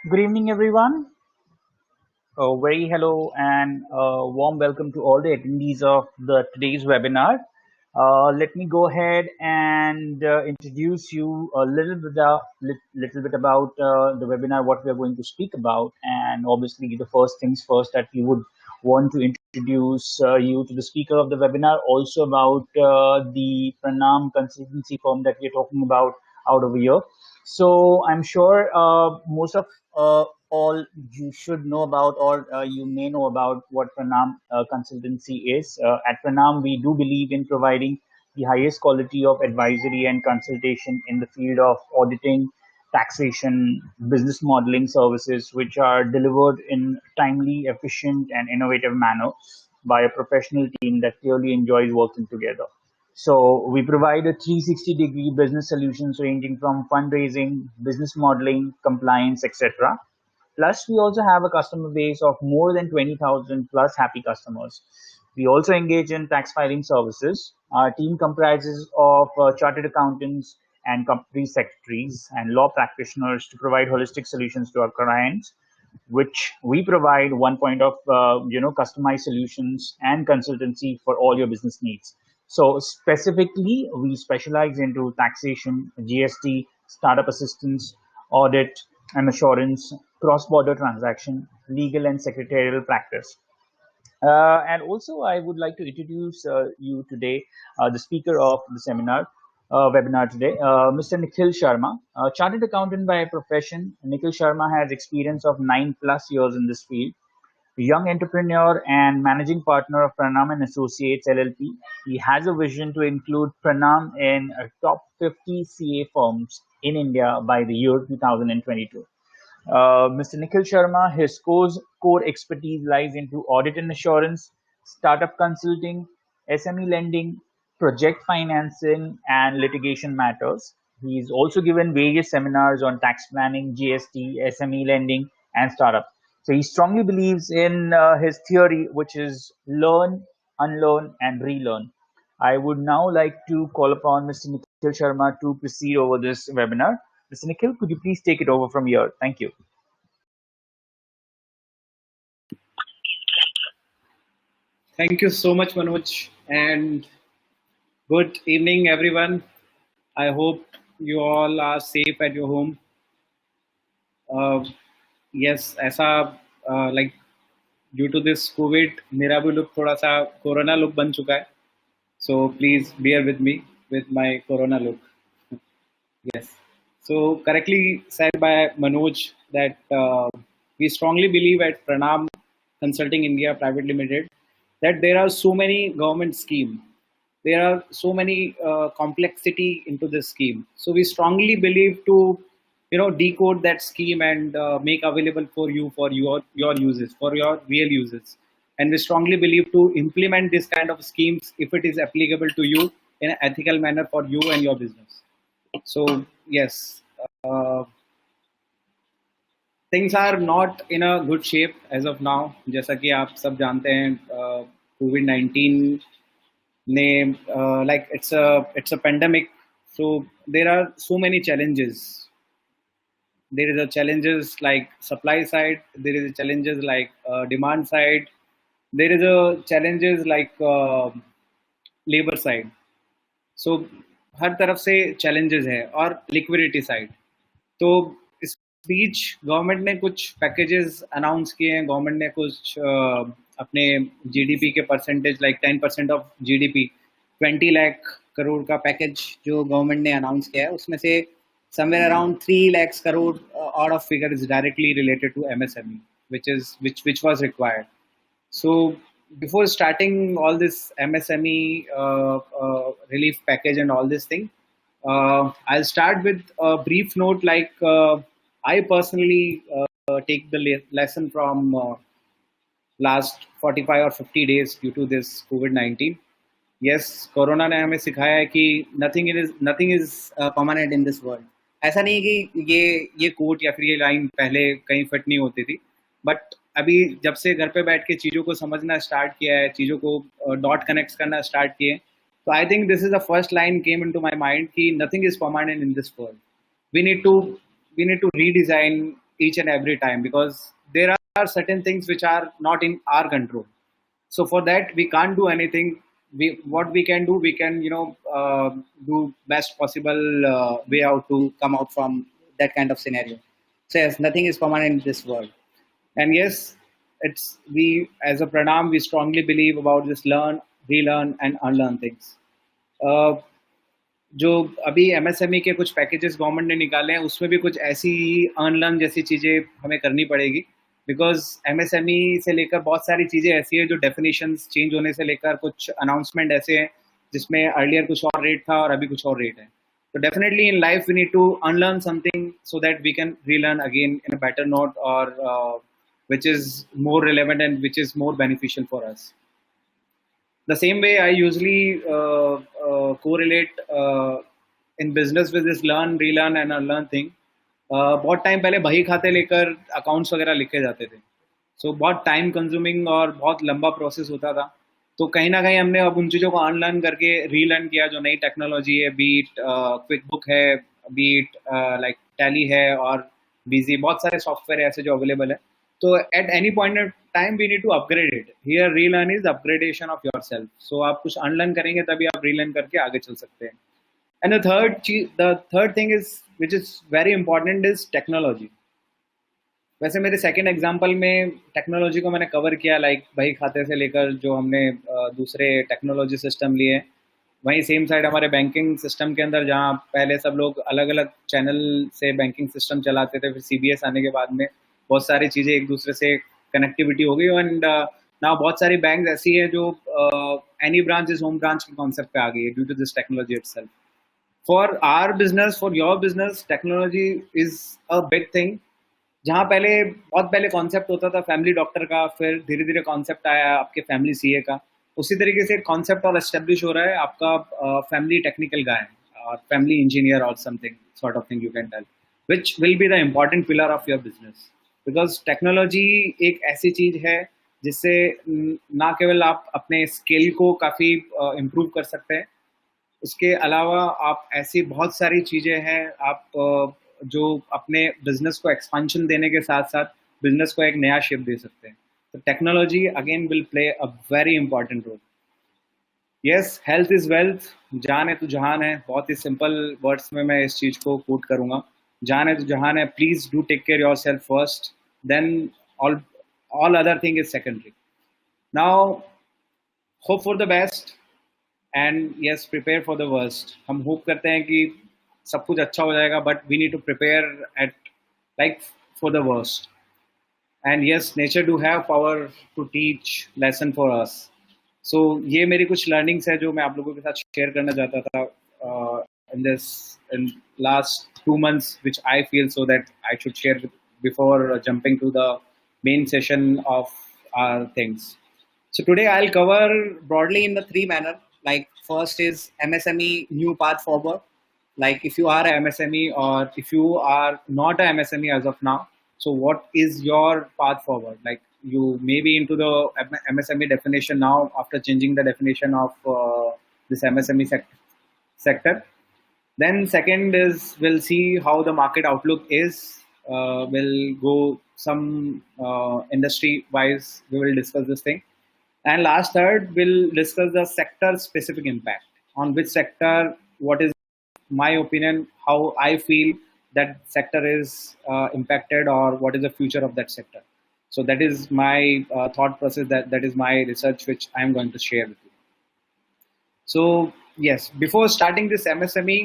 Good evening, everyone. A very hello and warm welcome to all the attendees of the today's webinar. Let me go ahead and introduce you a little bit about the webinar, what we are going to speak about, and obviously the first things first that we would want to introduce you to the speaker of the webinar, also about the Pranam consultancy firm that we are talking about out over here. So I'm sure most of all you should know about, or you may know about what Pranam consultancy is. At Pranam, we do believe in providing the highest quality of advisory and consultation in the field of auditing, taxation, business modeling services, which are delivered in timely, efficient, and innovative manner by a professional team that clearly enjoys working together. So we provide a 360-degree business solutions ranging from fundraising, business modeling, compliance, etc. Plus, we also have a customer base of more than 20,000 plus happy customers. We also engage in tax filing services. Our team comprises of chartered accountants and company secretaries and law practitioners to provide holistic solutions to our clients, which we provide one point of customized solutions and consultancy for all your business needs. So specifically, we specialize into taxation, GST, startup assistance, audit and assurance, cross-border transaction, legal and secretarial practice. And also, I would like to introduce you today, the speaker of the webinar today, Mr. Nikhil Sharma, chartered accountant by profession. Nikhil Sharma has experience of 9+ years in this field. Young entrepreneur and managing partner of Pranam and Associates LLP, he has a vision to include Pranam in top 50 CA firms in India by the year 2022. Mr. Nikhil Sharma, his core expertise lies into audit and assurance, startup consulting, SME lending, project financing, and litigation matters. He's also given various seminars on tax planning, GST, SME lending, and startup. So he strongly believes in his theory, which is learn, unlearn, and relearn. I would now like to call upon Mr. Nikhil Sharma to proceed over this webinar. Mr. Nikhil, could you please take it over from here? Thank you. Thank you so much, Manoj, and good evening, everyone. I hope you all are safe at your home. Yes, ऐसा like due to this COVID, मेरा भी look थोड़ा सा corona look बन चुका है. So please bear with me with my corona look. Yes. So correctly said by Manoj that we strongly believe at Pranam Consulting India Private Limited that there are so many government schemes. There are so many complexity into this scheme. So we strongly believe to decode that scheme and make available for you for your uses, for your real uses. And we strongly believe to implement this kind of schemes if it is applicable to you in an ethical manner for you and your business. So yes, things are not in a good shape as of now. जैसा कि आप सब जानते हैं, COVID-19 ने like it's a pandemic. So there are so many challenges. There is a challenges like supply side. There is a challenges like demand side. There is a challenges like labor side. सो हर तरफ से challenges है और liquidity side. तो इस बीच government ने कुछ packages announce किए हैं. गवर्नमेंट ने कुछ अपने जीडीपी के percentage like 10% of GDP 20 lakh crore का पैकेज जो गवर्नमेंट ने अनाउंस किया है, उसमें से somewhere around 3 lakh crore out of figure is directly related to MSME which was required. So before starting all this MSME relief package and all this thing, I'll start with a brief note like I personally take the lesson from last 45 or 50 days due to this COVID-19. Yes, corona ने हमें सिखाया है कि nothing is permanent in this world. ऐसा नहीं कि ये coat या फिर ये लाइन पहले कहीं फिट नहीं होती थी, बट अभी जब से घर पे बैठ के चीज़ों को समझना स्टार्ट किया है, चीज़ों को डॉट कनेक्ट करना स्टार्ट किए, तो I think this is the first line came into my mind कि nothing is permanent in this world. We need to redesign each and every time, because there are certain things which are not in our control. So for that we can't do anything. What we can do, we can do best possible way out to come out from that kind of scenario. So yes, nothing is permanent in this world. And yes, it's we as a Pranam, we strongly believe about this learn, relearn and unlearn things. uh, जो अभी MSME के कुछ packages government ने निकाले हैं, उसमें भी कुछ ऐसी अनलर्न जैसी चीज़ें हमें करनी पड़ेगी, बिकॉज एमएसएमई से लेकर बहुत सारी चीज़ें ऐसी है जो डेफिनेशंस चेंज होने से लेकर कुछ अनाउंसमेंट ऐसे हैं जिसमें अर्लियर कुछ और रेट था और अभी कुछ और रेट है. तो definitely in life we need to unlearn something so that we can relearn again in a better note, और which is more relevant and which is more beneficial for us. The same way I usually correlate in business with this learn, relearn and unlearn thing. बहुत time पहले बही खाते लेकर accounts वगैरह लिखे जाते थे, सो बहुत टाइम कंज्यूमिंग और बहुत लंबा प्रोसेस होता था. तो कहीं ना कहीं हमने अब उन चीज़ों को अनलर्न करके रीलर्न किया. जो नई टेक्नोलॉजी है, बीट क्विक बुक है, बीट लाइक टैली है और बिजी, बहुत सारे सॉफ्टवेयर ऐसे जो अवेलेबल है. तो at any point of time we need to upgrade it. Here relearn is upgradation of your self. सो आप कुछ अनलर्न करेंगे तभी आप रीलर्न करके आगे चल सकते हैं. And the third thing is which is very important is technology. वैसे मेरे सेकंड एग्जांपल में टेक्नोलॉजी को मैंने कवर किया, लाइक बही खाते से लेकर जो हमने दूसरे टेक्नोलॉजी सिस्टम लिए. वहीं सेम साइड हमारे बैंकिंग सिस्टम के अंदर, जहाँ पहले सब लोग अलग अलग चैनल से बैंकिंग सिस्टम चलाते थे, फिर सीबीएस आने के बाद में बहुत सारी चीज़ें एक दूसरे से कनेक्टिविटी हो गई. एंड नाउ बहुत सारी बैंक ऐसी है जो any branch is home branch के कॉन्सेप्ट पे आ गई है due to this technology itself. For our business, for your business, technology is a big thing. जहाँ बहुत पहले कॉन्सेप्ट होता था फैमिली डॉक्टर का, फिर धीरे धीरे कॉन्सेप्ट आया आपके फैमिली सीए का. उसी तरीके से कॉन्सेप्ट और एस्टेब्लिश हो रहा है आपका फैमिली टेक्निकल गाय और फैमिली इंजीनियर और something sort of thing you can tell, which will be the important pillar of your business. Because technology एक ऐसी चीज़ है जिससे ना केवल आप अपने स्किल को काफ़ी इम्प्रूव कर सकते हैं, उसके अलावा आप ऐसी बहुत सारी चीज़ें हैं आप जो अपने बिजनेस को एक्सपेंशन देने के साथ साथ बिजनेस को एक नया शेप दे सकते हैं. तो technology again will play a very important role. Yes, health is wealth. जान है तो जहान है. बहुत ही सिंपल वर्ड्स में मैं इस चीज़ को कोट करूँगा. जान है तो जहान है. Please do take care yourself first, then all other thing is secondary. Now hope for the best and yes, prepare for the worst. हम होप करते हैं कि सब कुछ अच्छा हो जाएगा, but we need to prepare at like for the worst. And yes, nature do have power to teach lesson for us. So ये मेरी कुछ learnings है जो मैं आप लोगों के साथ share करना चाहता था in last 2 months, which I feel so that I should share before jumping to the main session of our things. So today I'll cover broadly in the 3 manner. Like first is MSME new path forward. Like if you are a MSME or if you are not a MSME as of now, so what is your path forward? Like you may be into the MSME definition now after changing the definition of this MSME sector. Then second is we'll see how the market outlook is. We'll go some industry wise, we will discuss this thing. And last third, we'll discuss the sector specific impact, on which sector, what is my opinion, how I feel that sector is impacted, or what is the future of that sector. So that is my thought process, that is my research which I am going to share with you. So yes, before starting this MSME,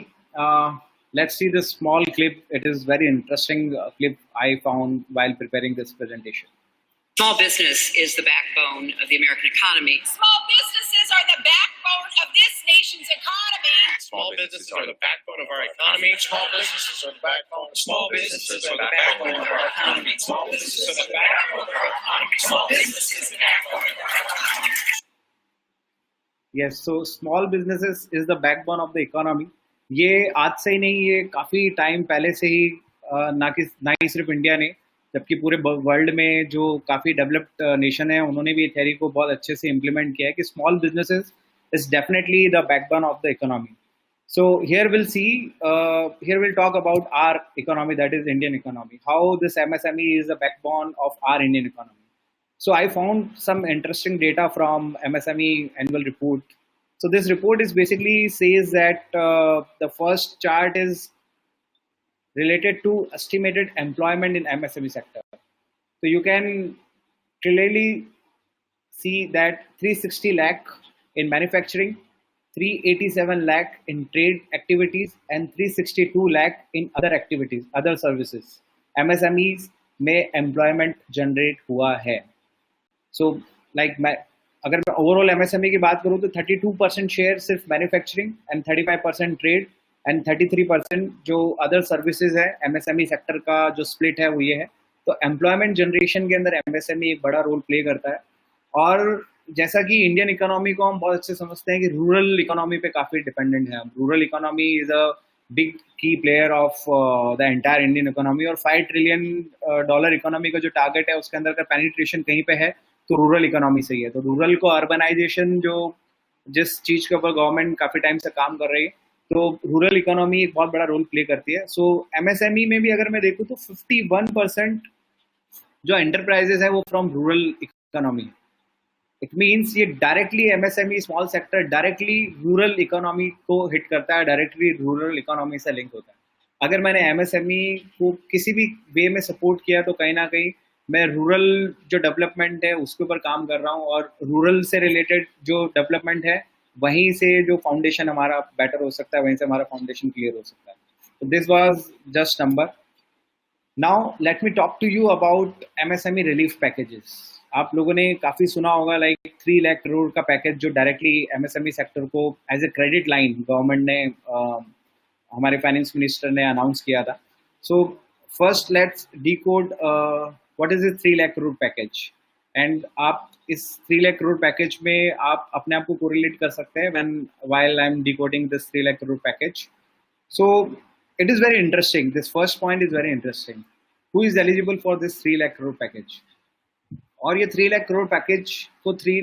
let's see this small clip. It is very interesting clip I found while preparing this presentation. Small business is the backbone of the American economy. Small businesses are the backbone of this nation's economy. Small businesses are the backbone of our economy. Small businesses are the backbone. Small businesses are the backbone of our economy. Small businesses are the backbone of our economy. Small businesses is the backbone of our economy. Yes, so small businesses is the backbone of the economy. ये आज से ही नहीं, ये काफ़ी time पहले से ही ना ही सिर्फ इंडिया ने, जबकि पूरे वर्ल्ड में जो काफ़ी डेवलप्ड नेशन है उन्होंने भी थ्योरी को बहुत अच्छे से इम्प्लीमेंट किया है कि small businesses is definitely the backbone of the economy. So here we'll talk about our economy, that is Indian economy, how this MSME is the backbone of our Indian economy. So I found some interesting data from MSME annual report. So this report is basically says that the first chart is related to estimated employment in MSME sector. So you can clearly see that 360 lakh in manufacturing, 387 lakh in trade activities, and 362 lakh in other activities, other services. MSMEs में employment generate हुआ है. So like अगर मैं overall MSME की बात करूँ तो 32% share सिर्फ मैन्युफैक्चरिंग एंड 35% ट्रेड एंड 33% जो अदर सर्विसेज है MSME सेक्टर का जो स्प्लिट है वो ये है. तो एम्प्लॉयमेंट जनरेशन के अंदर MSME एक बड़ा रोल प्ले करता है. और जैसा कि इंडियन इकोनॉमी को हम बहुत अच्छे समझते हैं कि रूरल इकोनॉमी पे काफ़ी डिपेंडेंट है. Rural economy is a big key player of the entire Indian economy. और $5 ट्रिलियन इकोनॉमी का जो टारगेट है उसके अंदर का पेनिट्रेशन कहीं पे है तो रूरल इकोनॉमी से ही है. तो रूरल को अर्बनाइजेशन जो जिस चीज़ के ऊपर गवर्नमेंट काफ़ी टाइम से काम कर रही है तो रूरल इकोनॉमी एक बहुत बड़ा रोल प्ले करती है. सो MSME में भी अगर मैं देखूँ तो 51% जो एंटरप्राइजेस है वो from rural economy. It means ये directly MSME small sector directly rural economy को हिट करता है, डायरेक्टली रूरल इकोनॉमी से लिंक होता है. अगर मैंने MSME को किसी भी वे में सपोर्ट किया तो कहीं ना कहीं मैं रूरल जो डेवलपमेंट है उसके ऊपर काम कर रहा हूँ और रूरल से रिलेटेड जो डेवलपमेंट है वहीं से जो फाउंडेशन हमारा बेटर हो सकता है, वहीं से हमारा फाउंडेशन क्लियर हो सकता है. तो this was just number. Now let me talk to you about MSME relief packages. आप लोगों ने काफ़ी सुना होगा लाइक 3 लाख करोड़ का पैकेज जो डायरेक्टली MSME सेक्टर को as a credit line government ने हमारे फाइनेंस मिनिस्टर ने अनाउंस किया था. So first let's decode what is this 3 lakh crore package. And आप इस 3 लाख करोड़ पैकेज में आप अपने आप को कोरिलेट कर सकते हैं when while I am decoding this 3 lakh crore package. So it is very interesting. This first point is very interesting. Who is eligible for this 3 lakh crore package. और ये 3 लाख करोड़ पैकेज को 20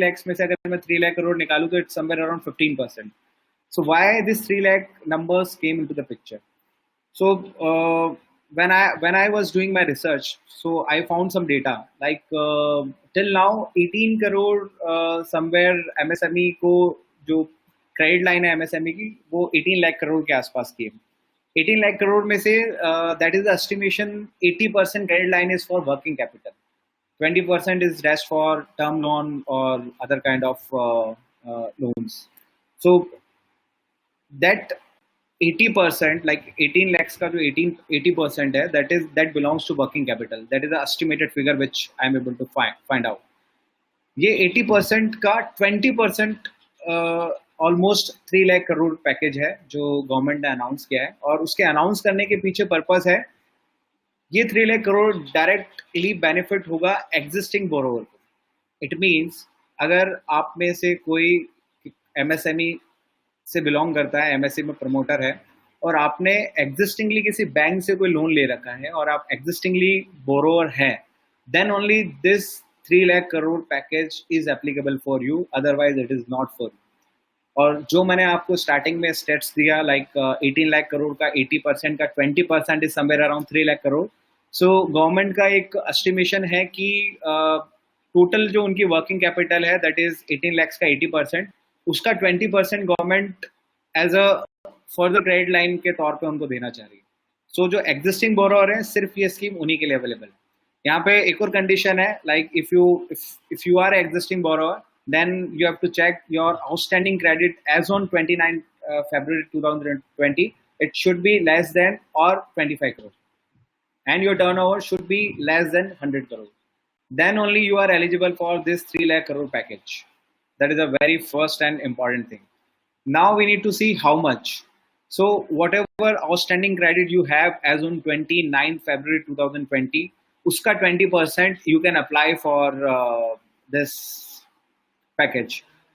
lakhs में से अगर मैं 3 लाख करोड़ निकालूँ तो it's somewhere around 15%. So why this 3 lakh numbers came into the picture. So when I was doing my research, so I found some data like till now 18 crore somewhere MSME को जो credit line है MSME की वो 18 लाख करोड़ के आसपास की है. 18 लाख करोड़ में say that is the estimation 80% credit line is for working capital, 20% is rest for term loan or other kind of loans. So that 80%, like 18 lakhs का जो 80% है, that belongs to working capital. That is the estimated figure which I am able to find out. ये 80% का 20% almost 3 lakh crore package है जो government ने announce किया है. और उसके अनाउंस करने के पीछे पर्पस है ये 3 लाख करोड़ डायरेक्टली बेनिफिट होगा एग्जिस्टिंग बोरोवर को. इट मीन्स अगर आप में से कोई MSME से बिलोंग करता है, MSME में प्रमोटर है और आपने एग्जिस्टिंगली किसी बैंक से कोई लोन ले रखा है और आप एग्जिस्टिंगली बोरोवर हैं, then only this 3 lakh crore package is applicable for you, otherwise it is not for you. और जो मैंने आपको स्टार्टिंग में स्टेट्स दिया लाइक 18 लाख करोड़ का 80% का 20% is somewhere around 3 lakh crore. So government का एक एस्टिमेशन है कि टोटल जो उनकी वर्किंग कैपिटल है दैट इज 18 lakhs का 80%, उसका 20% government as a further credit line के तौर पे उनको देना चाह रही है. सो जो एग्जिस्टिंग बोरोवर है सिर्फ ये स्कीम उन्हीं के लिए अवेलेबल है. यहाँ पे एक और कंडीशन है like if you are existing borrower then you have to check your outstanding credit as on 29 February 2020. It should be less than or 25 crore and your turnover should be less than 100 crore. Then only you are eligible for this 3 lakh crore package. That is a very first and important thing. Now we need to see how much. So whatever outstanding credit you have as on 29 February 2020, uska 20% you can apply for this package.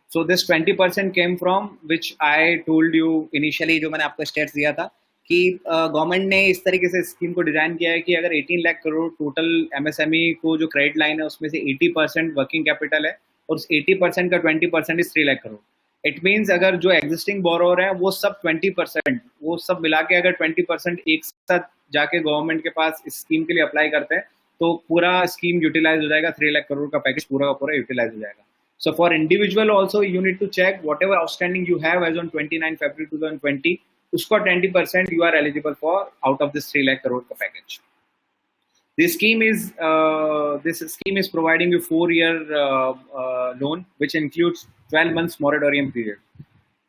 So this 20% came from which I told you initially, जो मैंने आपको states दिया था कि government ने इस तरीके से स्कीम को डिजाइन किया है कि अगर 18 लाख करोड़ टोटल MSME को जो क्रेडिट लाइन है उसमें से 80% वर्किंग कैपिटल है और उस 80% का 20% is 3 lakh crore. It means अगर जो एग्जिस्टिंग बोरोवर है वो सब 20%, वो सब मिला के अगर 20% एक साथ जाके गवर्नमेंट के पास इस स्कीम के लिए अप्लाई करते हैं तो पूरा स्कीम यूटिलाइज हो जाएगा, 3 लाख करोड़ का पैकेज पूरा का पूरा यूटिलाइज हो जाएगा. So for individual also you need to check whatever outstanding you have as on 29 February 2020, उसको 20% you are eligible for out of this 3 lakh crore का package. This scheme is providing you 4-year loan which includes 12 months moratorium period,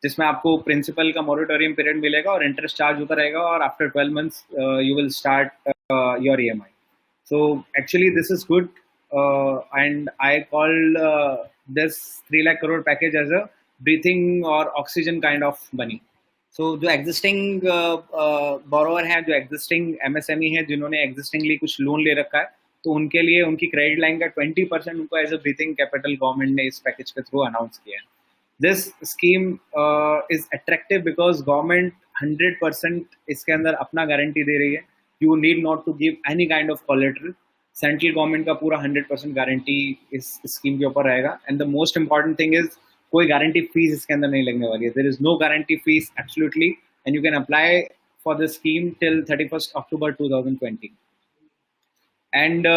जिसमें आपको principal का moratorium period मिलेगा और interest charge होता रहेगा और after 12 months you will start your EMI. So actually this is good, and I called this 3 lakh crore package as a breathing or oxygen kind of money. So जो existing borrower है, जो existing MSME है, जिन्होंने existingly कुछ loan ले रखा है, तो उनके लिए उनकी क्रेडिट लाइन का 20% उनको as a breathing capital government ने इस पैकेज के थ्रू अनाउंस किया है. This scheme is attractive because government 100% इसके अंदर अपना गारंटी दे रही है. You need not to give any kind of collateral. Central government का पूरा 100% गारंटी इस स्कीम के ऊपर रहेगा. And the most important thing is कोई गारंटी फीस इसके अंदर नहीं लगने वाली है. There is no guarantee fees absolutely, and you can apply for the scheme till 31 October 2020. And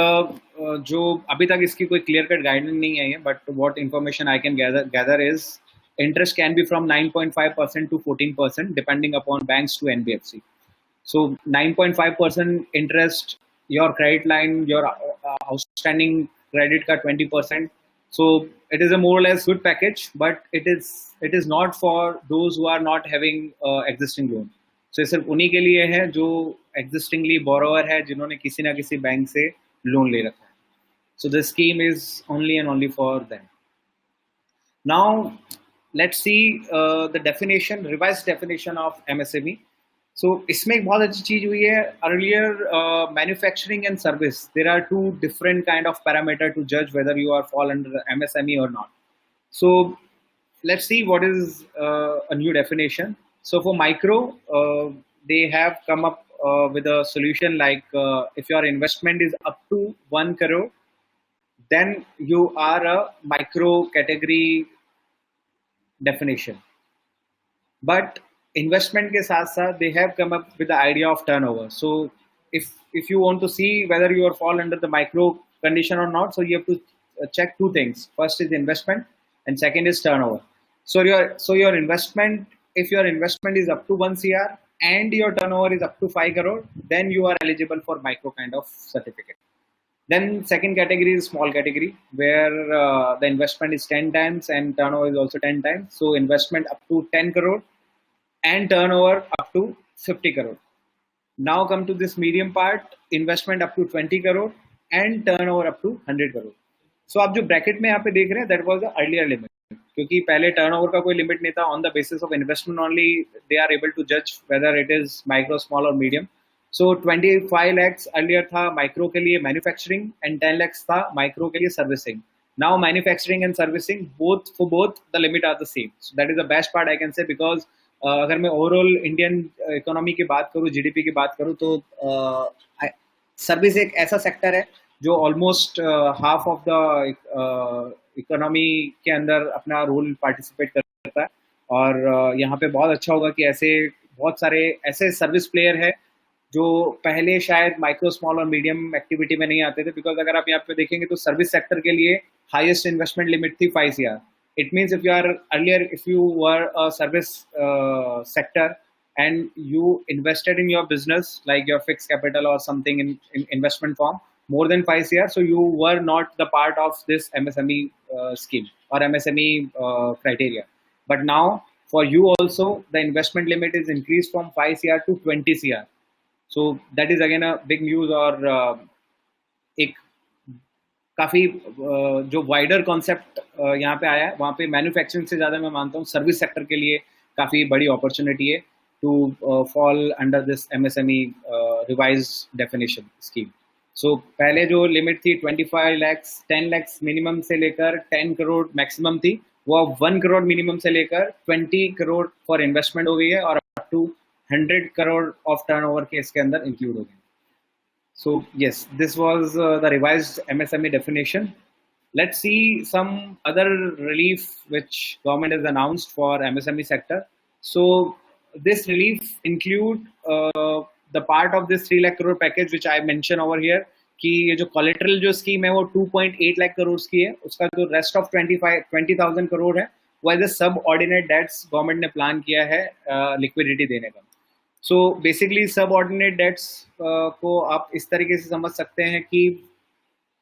जो अभी तक इसकी कोई क्लियर कट गाइडेंस नहीं आई है, but what information I can gather is interest can be from 9.5% to 14% depending upon banks to NBFC. So 9.5% interest, your credit line, your outstanding credit ka 20%. So it is a more or less good package, but it is not for those who are not having existing loan. So ये सिर्फ उन्हीं के लिए है जो existingly borrower है, जिन्होंने किसी ना किसी बैंक से लोन ले रखा है. So this scheme is only and only for them. Now let's see the definition, revised definition of MSME. So इसमें एक बहुत अच्छी चीज हुई है. Earlier manufacturing and service, there are two different kind of parameter to judge whether you are fall under MSME or not. So let's see what is a new definition. So for micro, they have come up with a solution like if your investment is up to 1 crore, then you are a micro category definition. But investment ke saath saath they have come up with the idea of turnover. So if you want to see whether you are fall under the micro condition or not, so you have to check two things. First is investment and second is turnover. So your investment, if your investment is up to 1 crore and your turnover is up to 5 crore, then you are eligible for micro kind of certificate. Then second category is small category, where the investment is 10 times and turnover is also 10 times. So investment up to 10 crore and turnover up to 50 crore. Now come to this medium part, investment up to 20 crore and turnover up to 100 crore. So आप जो bracket में यहाँ पे देख रहे हैं, that was the earlier limit. क्योंकि पहले turnover का कोई limit नहीं था. On the basis of investment only, they are able to judge whether it is micro, small or medium. So 25 lakhs earlier था माइक्रो के लिए मैन्युफैक्चरिंग एंड 10 lakhs था माइक्रो के लिए servicing. Now manufacturing and servicing both the limit are the same. So that is the best part I can say, because अगर मैं overall Indian economy की बात करूँ, जीडीपी की बात करूँ, तो सर्विस एक ऐसा सेक्टर है जो almost half of the economy के अंदर अपना रोल पार्टिसिपेट करता है. और यहाँ पे बहुत अच्छा होगा कि ऐसे बहुत सारे ऐसे सर्विस प्लेयर है जो पहले शायद माइक्रो, स्मॉल और मीडियम एक्टिविटी में नहीं आते थे. बिकॉज अगर आप यहाँ पे देखेंगे तो सर्विस सेक्टर के लिए हाईएस्ट इन्वेस्टमेंट लिमिट थी 5 crore. It means if you are earlier, if you were a service sector and you invested in your business like your fixed capital or something in investment form more than 5 crore, so you were not the part of this MSME scheme or MSME criteria. But now for you also the investment limit is increased from 5 crore to 20 crore. So that is again a big news. और एक काफ़ी जो wider concept यहाँ पे आया है, वहाँ पे मैन्युफैक्चरिंग से ज़्यादा मैं मानता हूँ सर्विस सेक्टर के लिए काफ़ी बड़ी अपॉर्चुनिटी है to fall under this MSME revised definition scheme. So पहले जो लिमिट थी 25 lakhs, 10 lakhs मिनिमम से लेकर 10 crore मैक्सिमम थी, वो अब 1 crore मिनिमम से लेकर 20 crore फॉर इन्वेस्टमेंट हो गई है और up to 100 crore of turnover के इसके अंदर इंक्लूड हो गए. So yes, this was the revised MSME definition. let's see some other relief which government has announced for MSME sector. So this relief include the part of this 3 lakh crore package which I mentioned over here कि ये जो collateral जो scheme है वो 2.8 lakh crores की है, उसका जो rest of 20,000 crore है वो एज ए सब ऑर्डिनेट डेट्स गवर्नमेंट ने प्लान किया है लिक्विडिटी देने का. सो बेसिकली सब ऑर्डिनेट डेट्स को आप इस तरीके से समझ सकते हैं कि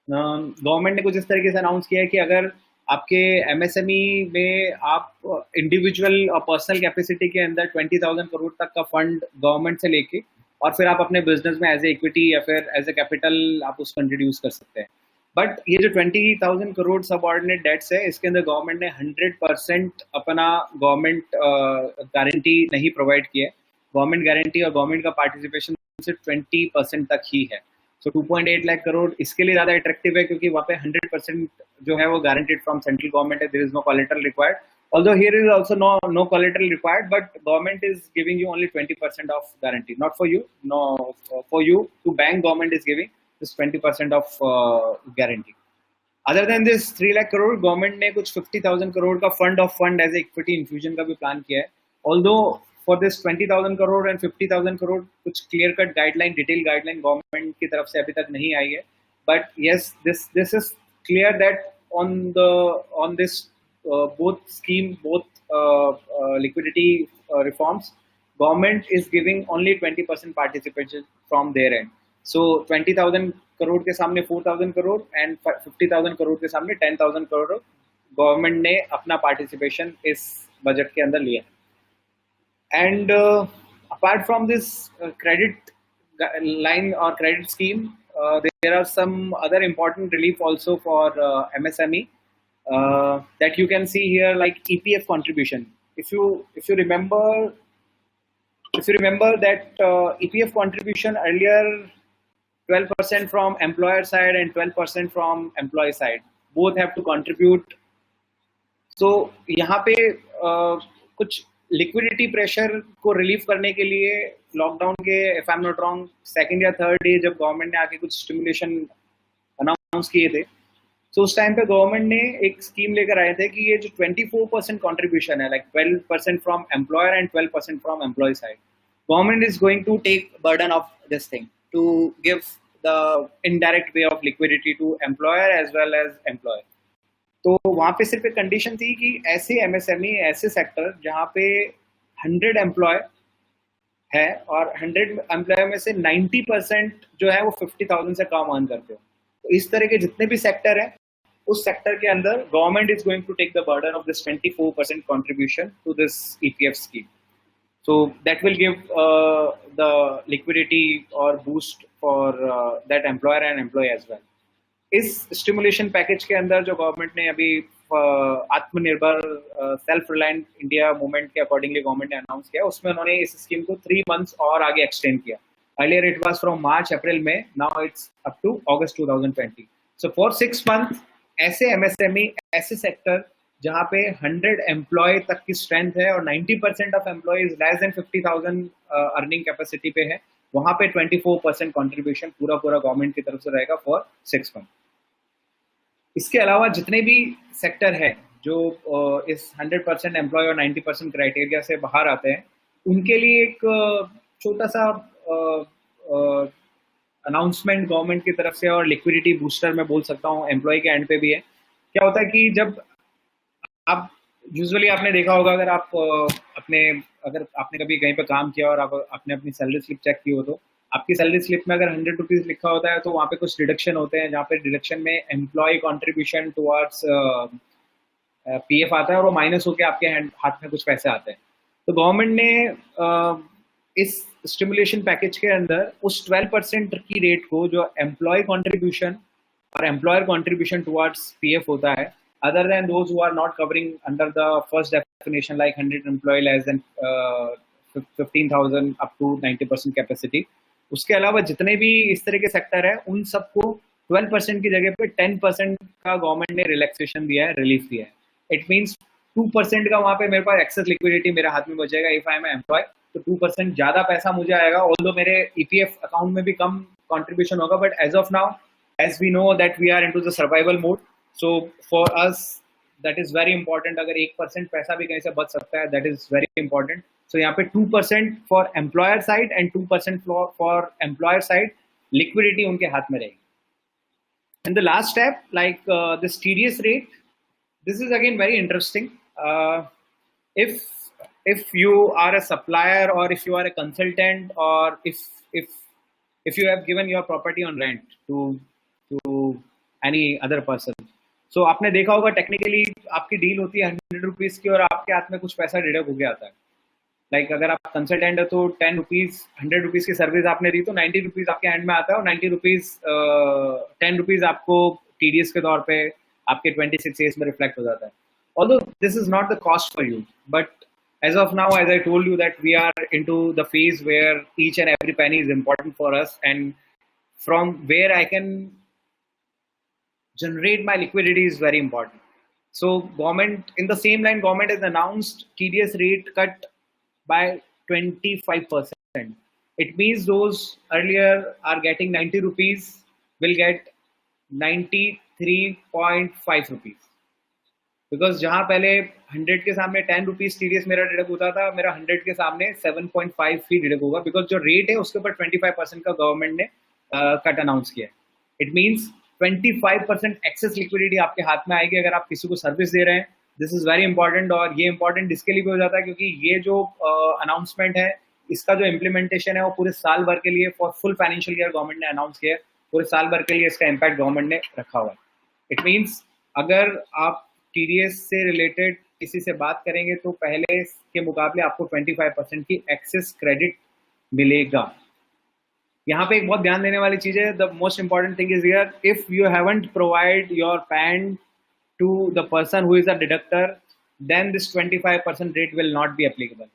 गवर्नमेंट ने कुछ इस तरीके से अनाउंस किया है कि अगर आपके एमएसएमई में आप इंडिविजुअल और पर्सनल कैपेसिटी के अंदर 20,000 करोड़ तक का फंड गवर्नमेंट से लेके और फिर आप अपने बिजनेस में एज ए इक्विटी या फिर एज ए कैपिटल आप उसको इंट्रोड्यूस कर सकते हैं. बट ये जो 20,000 करोड़ सब ऑर्डिनेट डेट्स है इसके अंदर गवर्नमेंट ने 100% अपना गवर्नमेंट गारंटी नहीं प्रोवाइड किया है. गवर्नमेंट गारंटी और गवर्नमेंट का पार्टिसिपेशन सिर्फ 20% तक ही है. सो 2.8 लाख करोड़ इसके लिए ज़्यादा अट्रैक्टिव है क्योंकि वहाँ पे 100% जो है वो गारंटेड फ्रॉम सेंट्रल गवर्नमेंट है. There is no collateral required, although here is also no collateral required, but government is giving you only 20% of guarantee, not for you, no, for you to bank government is giving just 20% of guarantee. Other than this 3 lakh crore government ने कुछ 50,000 crore का fund of fund as a equity infusion का भी plan किया है. Although for this 20,000 crore and 50,000 crore कुछ clear cut guideline, detailed guideline government की तरफ से अभी तक नहीं आई है. But yes, this is clear that on this both scheme, both liquidity reforms, government is giving only 20% participation from their end. So 20,000 crore के सामने 4,000 crore and 50,000 crore के सामने 10,000 crore गवर्नमेंट ने अपना पार्टिसिपेशन इस बजट के अंदर लिया. And apart from this credit line और credit scheme there are some other important relief also for MSME that you can see here, like EPF contribution. If you remember that EPF contribution earlier 12% from employer side and 12% from employee side, both have to contribute. So यहाँ पे कुछ liquidity pressure को relief करने के लिए lockdown के if I am not wrong second या third day जब गवर्नमेंट ने आके कुछ स्टिमुलेशन अनाउंस किए थे, तो उस टाइम पे गवर्नमेंट ने एक स्कीम लेकर आए थे कि ये जो 24% कंट्रीब्यूशन है, like 12% from employer and 12% from employee side, government is going to take burden of this thing to give the indirect way of liquidity to employer as well as employee. तो वहाँ पे सिर्फ एक कंडीशन थी कि ऐसे MSME, ऐसे sector जहाँ पे 100 एम्प्लॉय है और 100 एम्प्लॉय में से 90% जो है वो 50,000 से कम अर्न करते हो, तो इस तरह के जितने भी सेक्टर है उस सेक्टर के अंदर government is going to take the burden of this 24% contribution to this EPF scheme. So that will give the liquidity or boost for that employer and employee as well. इस stimulation package के अंदर जो government ने अभी आत्मनिर्भर self reliant India movement के accordingly government ने announce किया, उसमें उन्होंने इस स्कीम को 3 months और आगे एक्सटेंड किया. Earlier it was from March April में, now it's up to August 2020. So for 6 months ऐसे एमएसएमई, ऐसे सेक्टर जहाँ पे 100 एम्प्लॉय तक की स्ट्रेंथ है और 90% of employees less than 50,000 earning capacity पे है, वहाँ पे 24% कंट्रीब्यूशन पूरा गवर्नमेंट की तरफ से रहेगा फॉर 6 months. इसके अलावा जितने भी सेक्टर है जो इस 100% एम्प्लॉय और 90% क्राइटेरिया से बाहर आते हैं, उनके लिए एक छोटा सा अनाउंसमेंट गवर्नमेंट की तरफ से और लिक्विडिटी बूस्टर मैं बोल सकता हूँ एम्प्लॉय के एंड पे भी है. क्या होता है कि जब आप यूजुअली आपने देखा होगा, अगर आपने कभी कहीं पे काम किया और आपने अपनी सैलरी स्लिप चेक की हो, तो आपकी सैलरी स्लिप में अगर 100 रुपीज लिखा होता है तो वहाँ पे कुछ डिडक्शन होते हैं, जहाँ पे डिडक्शन में एम्प्लॉय कंट्रीब्यूशन टुवर्ड्स पीएफ आता है और वो माइनस होकर आपके हाथ में कुछ पैसे आते हैं. तो गवर्नमेंट ने इस स्टिमुलेशन पैकेज के अंदर उस 12% की रेट को जो एम्प्लॉय कंट्रीब्यूशन और एम्प्लॉयर कंट्रीब्यूशन टुवर्ड्स पीएफ होता है, other than those who are not covering under the first definition like 100 employee less than 15,000 up to 90% capacity, उसके अलावा जितने भी इस तरह के सेक्टर है उन सबको 12% की जगह पे 10% का गवर्नमेंट ने रिलैक्सेशन दिया है, रिलीफ दिया है. इट मीन्स 2% का वहाँ पे मेरे पास एक्सेस लिक्विडिटी मेरे हाथ में बचेगा इफ आई एम एम्प्लॉय, तो 2% ज्यादा पैसा मुझे आएगा. ऑल्दो मेरे ईपीएफ अकाउंट में भी कम कंट्रीब्यूशन होगा, but as of now, as we know that we are into the survival mode, So for us that is very important. अगर 1% पैसा भी कहीं से बच सकता है, that is very important. So यहाँ पे 2% for employer side and 2% for employer side liquidity उनके हाथ में रहेगी. And the last step, like this TDS rate, this is again very interesting. If you are a supplier or if you are a consultant or if you have given your property on rent to any other person, so आपने देखा होगा technically आपकी deal होती है 100 rupees की और आपके हाथ में कुछ पैसा डिडक्ट होके आता है. लाइक अगर आप कंसल्टेंट है तो 10 रुपीज 100 रुपीज की सर्विस आपने दी तो 90 रुपीज आपके हैंड में आता है और 90 रुपीज 10 रुपीज आपको टीडीएस के तौर पे आपके 26 एज में रिफ्लेक्ट हो जाता है. Although this is not the cost for you, but as of now, as I told you, that we are into the phase where each and every penny is important for us, and from where I can generate my liquidity is very important. So government, in the same line, government has announced TDS rate cut by 25%. It means those earlier are getting 90 rupees will get 93.5 rupees. Because जहां पहले 100 के सामने 10 rupees TDS मेरा deduct होता था, मेरा 100 के सामने 7.5 ही डिडक्ट होगा, बिकॉज जो रेट है उसके ऊपर 25% का गवर्नमेंट ने कट अनाउंस किया है. इट मीन्स 25% एक्सेस लिक्विडिटी आपके हाथ में आएगी अगर आप किसी को सर्विस दे रहे हैं. This is very important. और ये इंपॉर्टेंट इसके लिए भी हो जाता है क्योंकि ये जो अनाउंसमेंट है इसका जो इम्प्लीमेंटेशन है वो पूरे साल भर के लिए for full financial year government ने अनाउंस किया है. पूरे साल भर के लिए इसका इम्पैक्ट गवर्नमेंट ने रखा हुआ है. इट मीन्स अगर आप टीडीएस से रिलेटेड किसी से बात करेंगे तो पहले के मुकाबले आपको 25% की एक्सेस क्रेडिट मिलेगा. यहाँ पे एक बहुत ध्यान देने वाली चीज है. The most important thing is here, if you haven't provide your PAN to the person who is a deductor, then this 25% rate will not be applicable.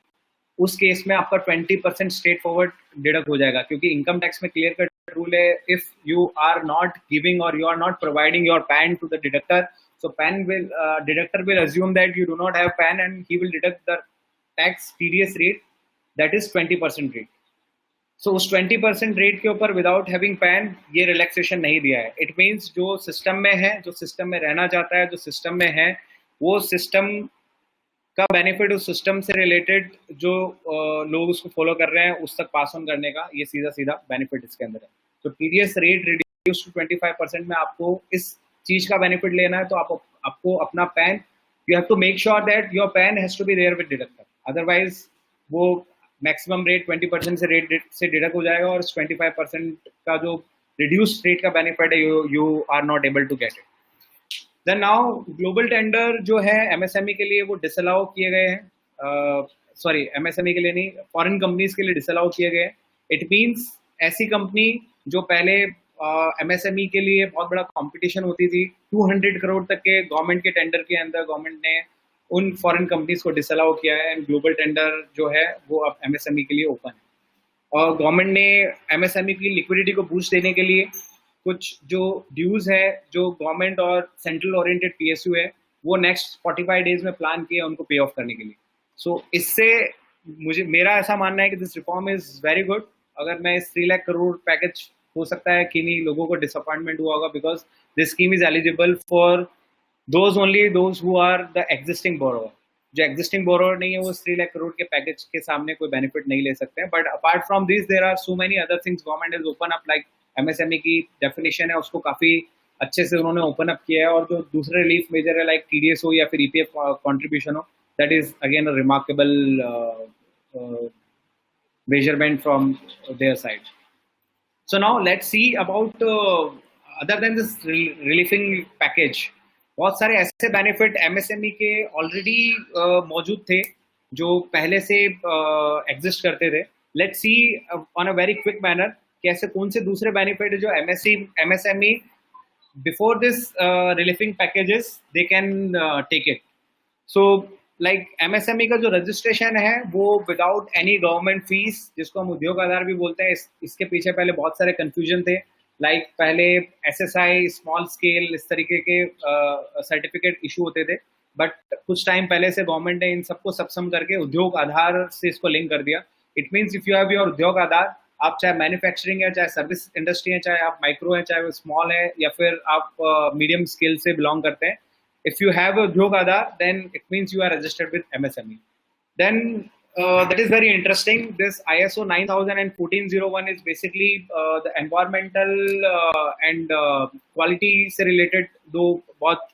उस केस में आपका 20% स्ट्रेट फॉरवर्ड डिडक्ट हो जाएगा क्योंकि इनकम टैक्स में clear cut rule है, if you are not giving or you are not providing your PAN to the deductor, so PAN will deductor will assume that you do not have PAN and he will deduct the tax TDS rate, that is 20% rate. So उस 20% rate के ऊपर without having PAN ये relaxation नहीं दिया है. It means जो system में है, जो system में रहना चाहता है, जो system में है, वो system का benefit उस system से related जो लोग उसको follow कर रहे हैं उस तक pass on करने का ये सीधा सीधा benefit इसके अंदर है. तो TDS rate reduced to 25% में आपको इस चीज का बेनिफिट लेना है तो आपको अपना PAN, you have to make sure that your PAN has to be there with deductor, otherwise वो मैक्सिमम रेट 20% से रेट से डिडक्ट हो जाएगा और 25% का जो रिड्यूस्ड रेट का बेनिफिट है you are not able to get it. Then now global tender जो है एमएसएमई के लिए वो डिसअलाउ किए गए हैं. सॉरी, एमएसएमई के लिए नहीं, फॉरेन कंपनीज के लिए डिसअलाउ किए गए. इट मीन्स ऐसी कंपनी जो पहले एमएसएमई के लिए बहुत बड़ा कंपटीशन होती थी, 200 करोड़ तक के गवर्नमेंट के टेंडर के अंदर गवर्नमेंट ने उन फॉरेन कंपनीज को डिसअलाउ किया है एंड ग्लोबल टेंडर जो है वो अब एमएसएमई के लिए ओपन है. और गवर्नमेंट ने एमएसएमई की लिक्विडिटी को बूस्ट देने के लिए कुछ जो ड्यूज है जो गवर्नमेंट और सेंट्रल ओरिएंटेड पीएसयू है वो नेक्स्ट 45 डेज में प्लान किया उनको पे ऑफ करने के लिए. सो इससे मेरा ऐसा मानना है कि this reform is very good. अगर मैं इस 3 लाख करोड़ पैकेज, हो सकता है कि नहीं लोगों को डिसअपॉइंटमेंट हुआ होगा because this scheme is eligible for those only those who are the existing borrower. जो एग्जिस्टिंग बोरोवर नहीं है वो 3 लाख करोड़ के पैकेज के सामने कोई बेनिफिट नहीं ले सकते हैं. But apart from this there are so many other things government is open up, like MSME की डेफिनेशन है उसको काफी अच्छे से उन्होंने ओपन अप किया है. और जो दूसरे रिलीफ मेजर है लाइक टीडीएस हो या फिर ईपीएफ कॉन्ट्रीब्यूशन हो, that is again a remarkable measurement from their side. So now let's see about other than this relieving package, बहुत सारे ऐसे बेनिफिट एमएसएमई के ऑलरेडी मौजूद थे जो पहले से एग्जिस्ट करते थे. Let's see on a very quick manner कैसे कौन से दूसरे बेनिफिट जो MSME before this relieving packages they can take it. So like MSME का जो रजिस्ट्रेशन है वो विदाउट एनी गवर्नमेंट फीस, जिसको हम उद्योग आधार भी बोलते हैं, इसके पीछे पहले बहुत सारे कंफ्यूजन थे. लाइक पहले एसएसआई, स्मॉल स्केल, इस तरीके के सर्टिफिकेट इशू होते थे. बट कुछ टाइम पहले से गवर्नमेंट ने इन सबको सक्षम करके उद्योग आधार से इसको लिंक कर दिया. It means if you have your उद्योग आधार आप चाहे मैन्युफैक्चरिंग है, चाहे सर्विस इंडस्ट्री है, चाहे आप माइक्रो है, चाहे वो स्मॉल है, या फिर आप मीडियम स्केल से बिलोंग करते हैं, if you have a उद्योग आधार, then it means you are registered with MSME. Then that is very interesting. This ISO 9000 and 1401 is basically the environmental and quality से related दो बहुत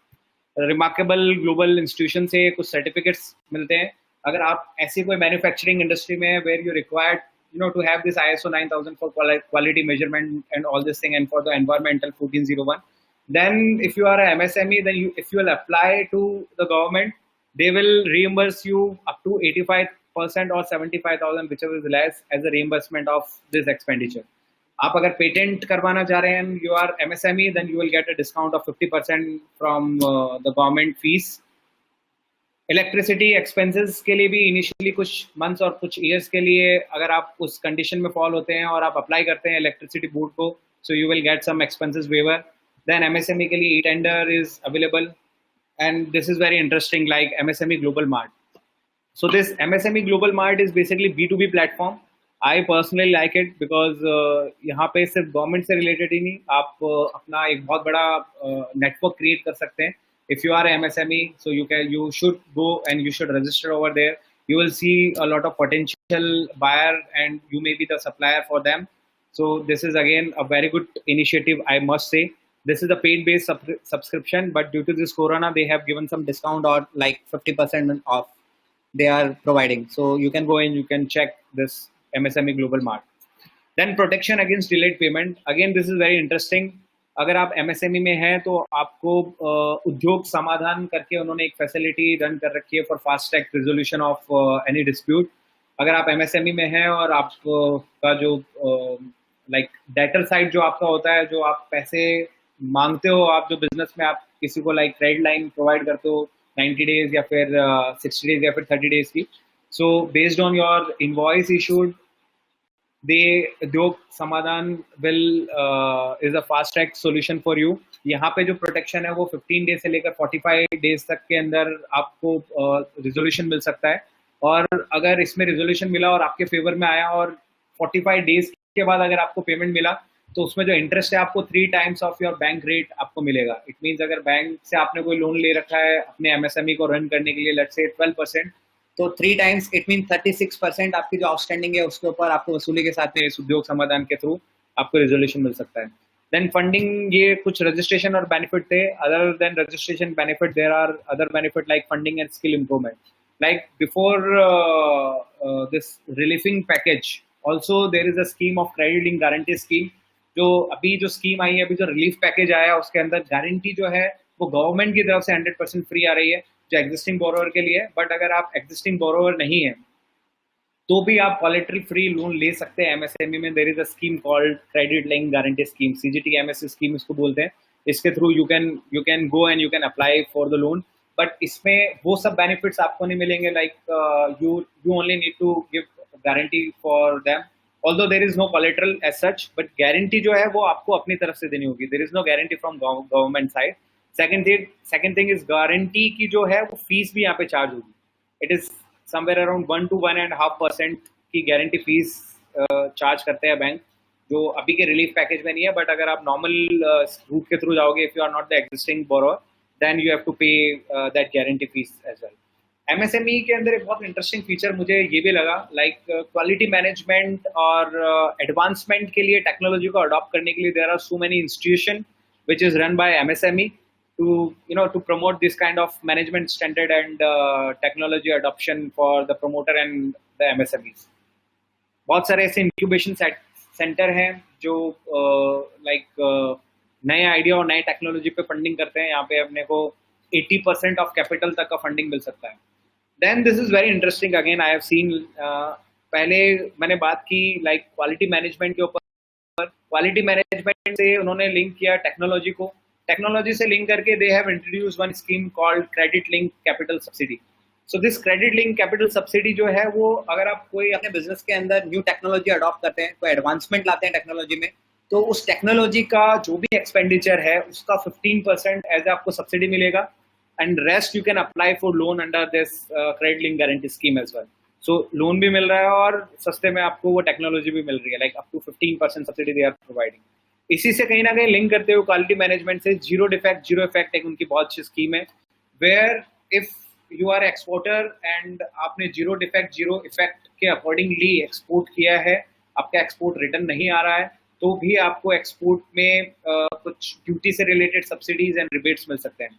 remarkable global institution से कुछ certificates मिलते हैं. अगर आप ऐसी कोई manufacturing industry में where you required to have this ISO 9000 for quality measurement and all this thing, and for the environmental 1401, then if you are a MSME, then if you will apply to the government, they will reimburse you up to 85% or 75,000, whichever is less, as a reimbursement of this expenditure. आप अगर patent करवाना चाह रहे हैं, you are MSME, then you will get a discount of 50% from the government fees. Electricity expenses के लिए भी initially कुछ मंथ्स और कुछ ईयर्स के लिए अगर आप उस कंडीशन में फॉल होते हैं और आप अप्लाई करते हैं इलेक्ट्रिसिटी बोर्ड को, so you will get some expenses waiver. Then MSME के लिए e-tender is available, and this is very interesting, like MSME Global Mart. So this MSME Global Mart is basically B2B platform. I personally like it because यहाँ पे सिर्फ government से related ही नहीं, आप अपना एक बहुत बड़ा नेटवर्क क्रिएट कर सकते हैं. If you are a MSME, so you should go and you should register over there. You will see a lot of potential buyer, and you may be the supplier for them. So this is again a very good initiative, I must say. This is a paid-based subscription, but due to this corona, they have given some discount or like 50% off they are providing. So you can go and you can check this MSME Global Mart. Then protection against delayed payment. Again, this is very interesting. अगर आप MSME में हैं तो आपको उद्योग समाधान करके उन्होंने एक फैसिलिटी रन कर रखी है for fast track resolution of any dispute. अगर आप MSME में हैं और आपका जो लाइक डेटर साइड जो आपका होता है, जो आप पैसे मांगते हो, आप जो बिजनेस में आप किसी को लाइक क्रेडिट लाइन प्रोवाइड करते हो 90 डेज या फिर 60 डेज या फिर 30 डेज की, so based on your invoice issued उद्योग समाधान will is a fast track solution for you. यहाँ पे जो प्रोटेक्शन है वो 15 डेज से लेकर 45 डेज तक के अंदर आपको रिजोल्यूशन मिल सकता है. और अगर इसमें रिजोल्यूशन मिला और आपके फेवर में आया और 45 डेज के बाद अगर आपको पेमेंट मिला, तो उसमें जो इंटरेस्ट है आपको 3 times of your bank rate आपको मिलेगा. इट मीन्स अगर बैंक से आपने कोई लोन ले रखा है अपने MSME को रन करने के लिए, लेट्स से 12%, तो 3 times इट मीन 36% आपकी जो आउटस्टैंडिंग है उसके ऊपर आपको वसूली के साथ में इस उद्योग समाधान के थ्रू आपको रिजोल्यूशन मिल सकता है. देन फंडिंग, ये कुछ रजिस्ट्रेशन और बेनिफिट थे. Other than registration benefit there are other benefit like funding and skill improvement. Like before this relieving package also there is a scheme of credit link guarantee scheme. जो अभी जो scheme आई है, अभी जो relief package आया, उसके अंदर guarantee जो है वो गवर्नमेंट की तरफ से 100% फ्री आ रही है जो एग्जिस्टिंग बोरोवर के लिए. बट अगर आप एग्जिस्टिंग बोरोवर नहीं है तो भी आप कोलेटरल फ्री लोन ले सकते हैं MSME में. There is a scheme called credit link guarantee scheme, CGTMS scheme इसको बोलते हैं. इसके through you can go and you can apply for the loan. But इसमें वो सब बेनिफिट्स आपको नहीं मिलेंगे. Like you only need to give guarantee for them, although there is no collateral as such, but guarantee जो है वो आपको अपनी तरफ से देनी होगी. There is no guarantee from government side. Second thing is guarantee की जो है वो फीस भी यहाँ पे चार्ज होगी. It is somewhere around 1 to 1.5% की गारंटी फीस चार्ज करते हैं बैंक, जो अभी के रिलीफ पैकेज में नहीं है. बट अगर आप नॉर्मल रूट के थ्रू जाओगे, if you are not the existing borrower, then you have to pay that guarantee fee as well. MSME के अंदर एक बहुत इंटरेस्टिंग फीचर मुझे ये भी लगा, लाइक क्वालिटी मैनेजमेंट और एडवांसमेंट के लिए टेक्नोलॉजी को अडॉप्ट करने के लिए there are so many institution which is run by MSME to promote this kind of management standard and technology adoption for the promoter and the MSMEs. बहुत सारे ऐसे इंक्यूबेशन सेंटर हैं जो लाइक नए आइडिया और नए टेक्नोलॉजी पे funding करते हैं. यहाँ पे अपने को 80% ऑफ कैपिटल तक का फंडिंग मिल सकता है. Then this is very interesting. Again I have seen, पहले मैंने बात की लाइक क्वालिटी मैनेजमेंट के ऊपर. क्वालिटी मैनेजमेंट से उन्होंने लिंक किया टेक्नोलॉजी को. टेक्नोलॉजी से लिंक करके they have introduce one scheme called credit link capital subsidy. So this credit link capital subsidy जो है वो, अगर आप कोई अपने बिजनेस के अंदर न्यू टेक्नोलॉजी अडॉप्ट करते हैं, कोई एडवांसमेंट लाते हैं टेक्नोलॉजी में, तो उस टेक्नोलॉजी का जो भी एक्सपेंडिचर है उसका 15% एज आपको सब्सिडी मिलेगा, and rest you can apply for loan under this credit link guarantee scheme as well. So loan भी मिल रहा है और सस्ते में आपको वो टेक्नोलॉजी भी मिल रही है, like up to 15% subsidy they are providing. इसी से कहीं ना कहीं लिंक करते हुए क्वालिटी मैनेजमेंट से जीरो डिफेक्ट जीरो इफेक्ट एक उनकी बहुत अच्छी स्कीम है, where if you are exporter and आपने जीरो डिफेक्ट जीरो इफेक्ट के अकॉर्डिंगली एक्सपोर्ट किया है, आपका एक्सपोर्ट रिटर्न नहीं आ रहा है, तो भी आपको एक्सपोर्ट में कुछ ड्यूटी से रिलेटेड सब्सिडीज एंड रिबेट्स मिल सकते हैं।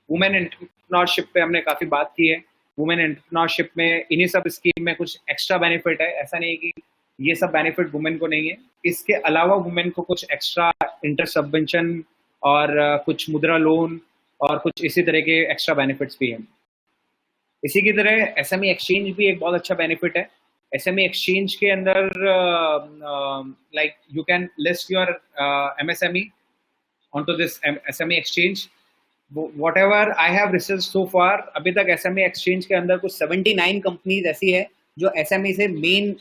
वुमेन एंटरप्रेन्योरशिप पे हमने काफ़ी बात की है। वुमेन एंटरप्रेन्योरशिप में इन्हीं सब स्कीम में कुछ एक्स्ट्रा बेनिफिट है, ऐसा नहीं है कि ये सब बेनिफिट वुमेन को नहीं है। इसके अलावा वुमेन को कुछ एक्स्ट्रा इंटरेस्ट सबवेंशन और कुछ मुद्रा लोन और कुछ इसी तरह के एक्स्ट्रा बेनिफिट्स भी हैं। इसी की तरह एसएमई एक्सचेंज भी एक बहुत अच्छा बेनिफिट है। एसएमई एक्सचेंज के अंदर like you can list your MSME onto this SME exchange. Whatever I have researched so far, अभी तक SME exchange के अंदर कुछ 79 कंपनीज ऐसी है जो SME से मेन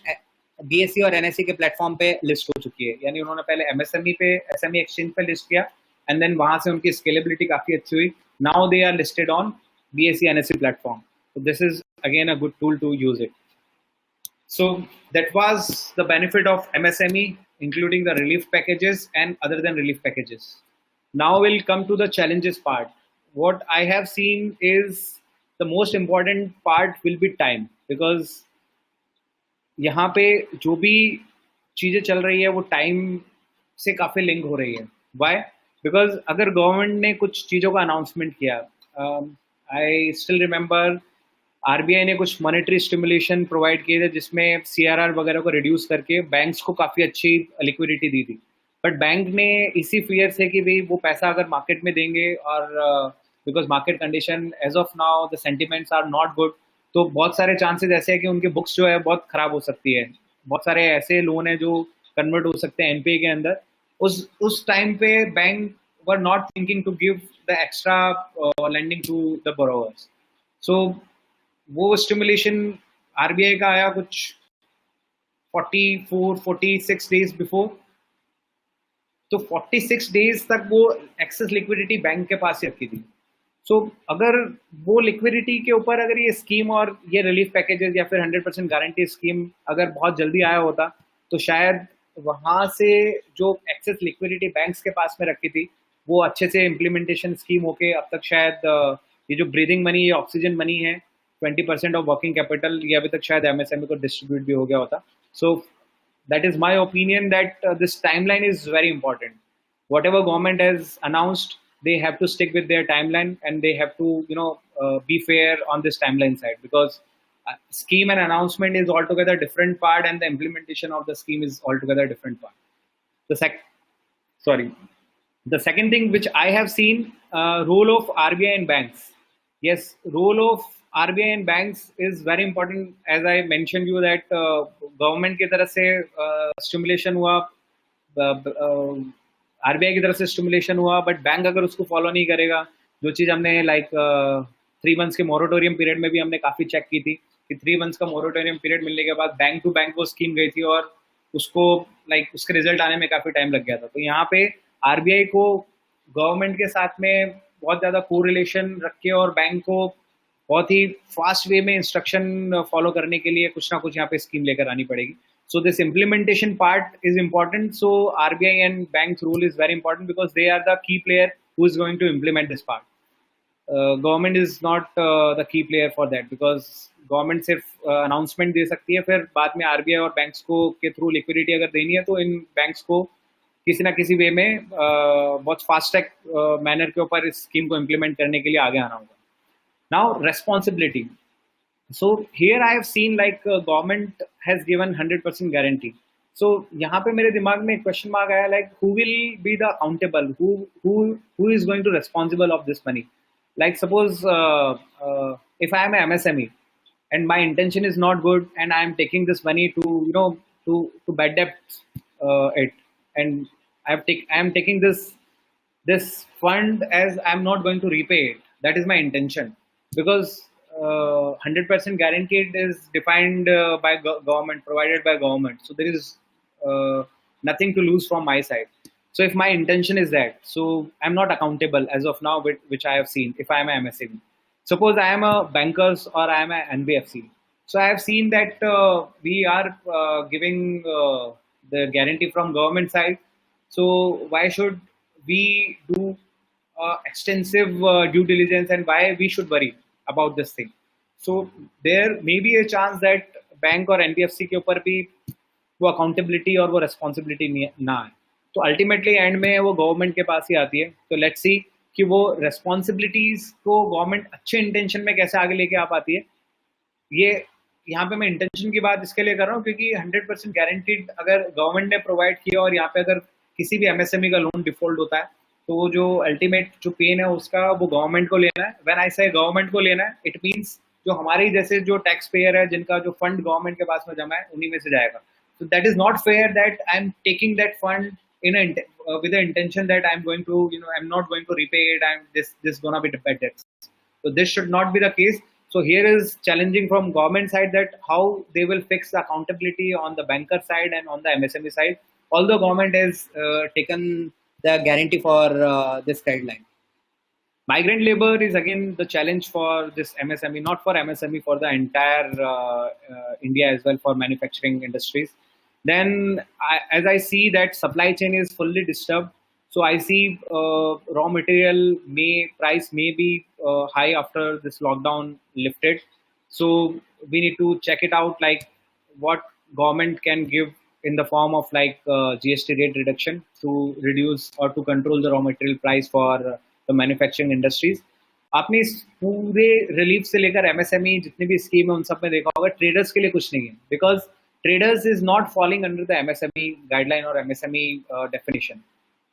BSE और NSE के प्लेटफॉर्म पे लिस्ट हो चुकी है। यानी उन्होंने पहले MSME पे SME exchange पे लिस्ट किया एंड देन वहां से उनकी स्केलेबिलिटी काफी अच्छी हुई। Now they are listed on BSE NSE platform. So this is again a good tool to use it. So that was the benefit of MSME, including the relief packages and other than relief packages. Now we'll come to the challenges part. What I have seen is the most important part will be time, because यहाँ पे जो भी चीजें चल रही है वो time से काफी लिंक हो रही है। Why? Because अगर गवर्नमेंट ने कुछ चीजों का अनाउंसमेंट किया, I still remember आरबीआई ने कुछ मॉनेटरी स्टिमुलेशन प्रोवाइड किए थे जिसमें सीआरआर वगैरह को रिड्यूस करके बैंक्स को काफ़ी अच्छी लिक्विडिटी दी थी। बट बैंक ने इसी फियर से कि भाई वो पैसा अगर मार्केट में देंगे और because market condition as of now the sentiments are not good, तो बहुत सारे चांसेस ऐसे हैं कि उनके बुक्स जो है बहुत ख़राब हो सकती है। बहुत सारे ऐसे लोन है जो कन्वर्ट हो सकते हैं एनपीए के अंदर। उस टाइम पे bank were not thinking to give the extra lending to the borrowers. So वो स्टिमुलेशन आरबीआई का आया कुछ 46 डेज बिफोर। तो 46 डेज तक वो एक्सेस लिक्विडिटी बैंक के पास ही रखी थी। सो अगर वो लिक्विडिटी के ऊपर अगर ये स्कीम और ये रिलीफ पैकेजेस या फिर 100% गारंटी स्कीम अगर बहुत जल्दी आया होता, तो शायद वहाँ से जो एक्सेस लिक्विडिटी बैंक्स के पास में रखी थी वो अच्छे से इम्प्लीमेंटेशन स्कीम होके अब तक शायद ये जो ब्रीदिंग मनी, ये ऑक्सीजन मनी है 20% ऑफ वर्किंग कैपिटल, ये अभी तक शायद एमएसएमई को डिस्ट्रीब्यूट भी हो गया होता। सो that is my opinion that this timeline is very important. Whatever government has announced, they have to stick with their timeline and they have to be fair on this timeline side, because scheme and announcement is altogether different part and the implementation of the scheme is altogether different part. The second thing which I have seen, role of RBI and banks. Yes, role of RBI and banks is very important. As I mentioned you that government की तरफ से stimulation हुआ, RBI की तरफ से stimulation हुआ, but bank अगर उसको फॉलो नहीं करेगा, जो चीज़ हमने लाइक 3 मंथ्स के मोरेटोरियम पीरियड में भी हमने काफ़ी चेक की थी कि 3 मंथ्स का मोरेटोरियम पीरियड मिलने के बाद बैंक टू बैंक वो स्कीम गई थी और उसको लाइक उसके रिजल्ट आने में काफ़ी टाइम लग गया था। तो यहाँ पे आरबीआई को गवर्नमेंट के साथ में बहुत ज़्यादा को रिलेशन रख के और बैंक को बहुत ही फास्ट वे में इंस्ट्रक्शन फॉलो करने के लिए कुछ ना कुछ यहाँ पे स्कीम लेकर आनी पड़ेगी। So this implementation part is important. So RBI and bank's role is very important because they are the key player who is going to implement this part. Government is not the key player for that, because government सिर्फ announcement दे सकती है, फिर बाद में RBI और banks को के through liquidity अगर देनी है तो इन banks को किसी ना किसी वे में बहुत fast track manner के ऊपर इस स्कीम को implement करने के लिए आगे आना होगा। Now responsibility. So here I have seen like government has given 100% guarantee. So यहाँ पे मेरे दिमाग में एक question mark आया, like who will be the accountable, who is going to responsible of this money? Like suppose if I am a MSME and my intention is not good and I am taking this money to to bad debt it, and I am taking this fund as I am not going to repay it. That is my intention, because 100% guaranteed is defined by government, provided by government. So there is nothing to lose from my side. So if my intention is that, so I'm not accountable as of now, which I have seen if I am a MSME. Suppose I am a bankers or I am a NBFC. So I have seen that we are giving the guarantee from government side. So why should we do extensive due diligence, and why we should worry about this thing? So there may be a chance that bank और NBFC के ऊपर भी वो accountability और वो responsibility ना है, तो अल्टीमेटली एंड में वो गवर्नमेंट के पास ही आती है. तो लेट्स सी कि वो रिस्पॉन्सिबिलिटीज को गवर्नमेंट अच्छे इंटेंशन में कैसे आगे लेके आ पाती है. ये यहाँ पे मैं इंटेंशन की बात इसके लिए कर रहा हूँ क्योंकि 100% गारंटीड अगर गवर्नमेंट ने प्रोवाइड किया और यहाँ पे अगर किसी भी MSME का लोन डिफॉल्ट होता है तो वो जो अल्टीमेट जो पेन है उसका वो गवर्नमेंट को लेना है. व्हेन आई से गवर्नमेंट को लेना है, इट मीन्स जो हमारे जैसे जो टैक्स पेयर है जिनका जो फंड गवर्नमेंट के पास में जमा है उन्हीं में से जाएगा. So that is not fair that I'm taking that fund in with the intention that I'm going to, I'm not going to repay it. This gonna be bad debts. So this should not be the case. So here is challenging from government side that how they will fix the accountability on the banker side and on the MSME side. Although government has taken the guarantee for this guideline. Migrant labor is again the challenge for this MSME, not for MSME, for the entire India as well, for manufacturing industries. Then as I see that supply chain is fully disturbed, so I see raw material price may be high after this lockdown lifted. So we need to check it out, like what government can give in the form of like GST rate reduction to reduce or to control the raw material price for the manufacturing industries. आपने इस पूरे relief से लेकर MSME जितनी भी scheme है उन सब में देखा होगा, ट्रेडर्स के लिए कुछ नहीं है, because traders is not falling under the MSME guideline or MSME definition.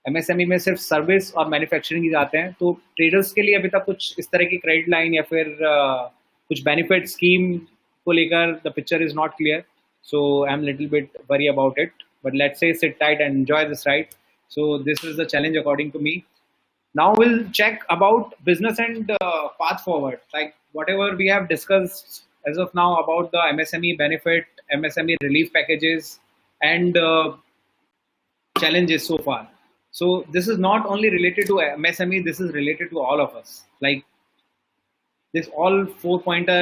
MSME में सिर्फ सर्विस और मैन्युफैक्चरिंग ही जाते हैं, तो ट्रेडर्स के लिए अभी तक कुछ इस तरह की क्रेडिट लाइन या फिर कुछ बेनिफिट स्कीम को लेकर the picture is not clear. So I am little bit worry about it, but let's say sit tight and enjoy this ride. So this is the challenge according to me. Now we'll check about business and path forward, like whatever we have discussed as of now about the MSME benefit, MSME relief packages, and challenges so far. So this is not only related to MSME, this is related to all of us. Like this all 4-pointer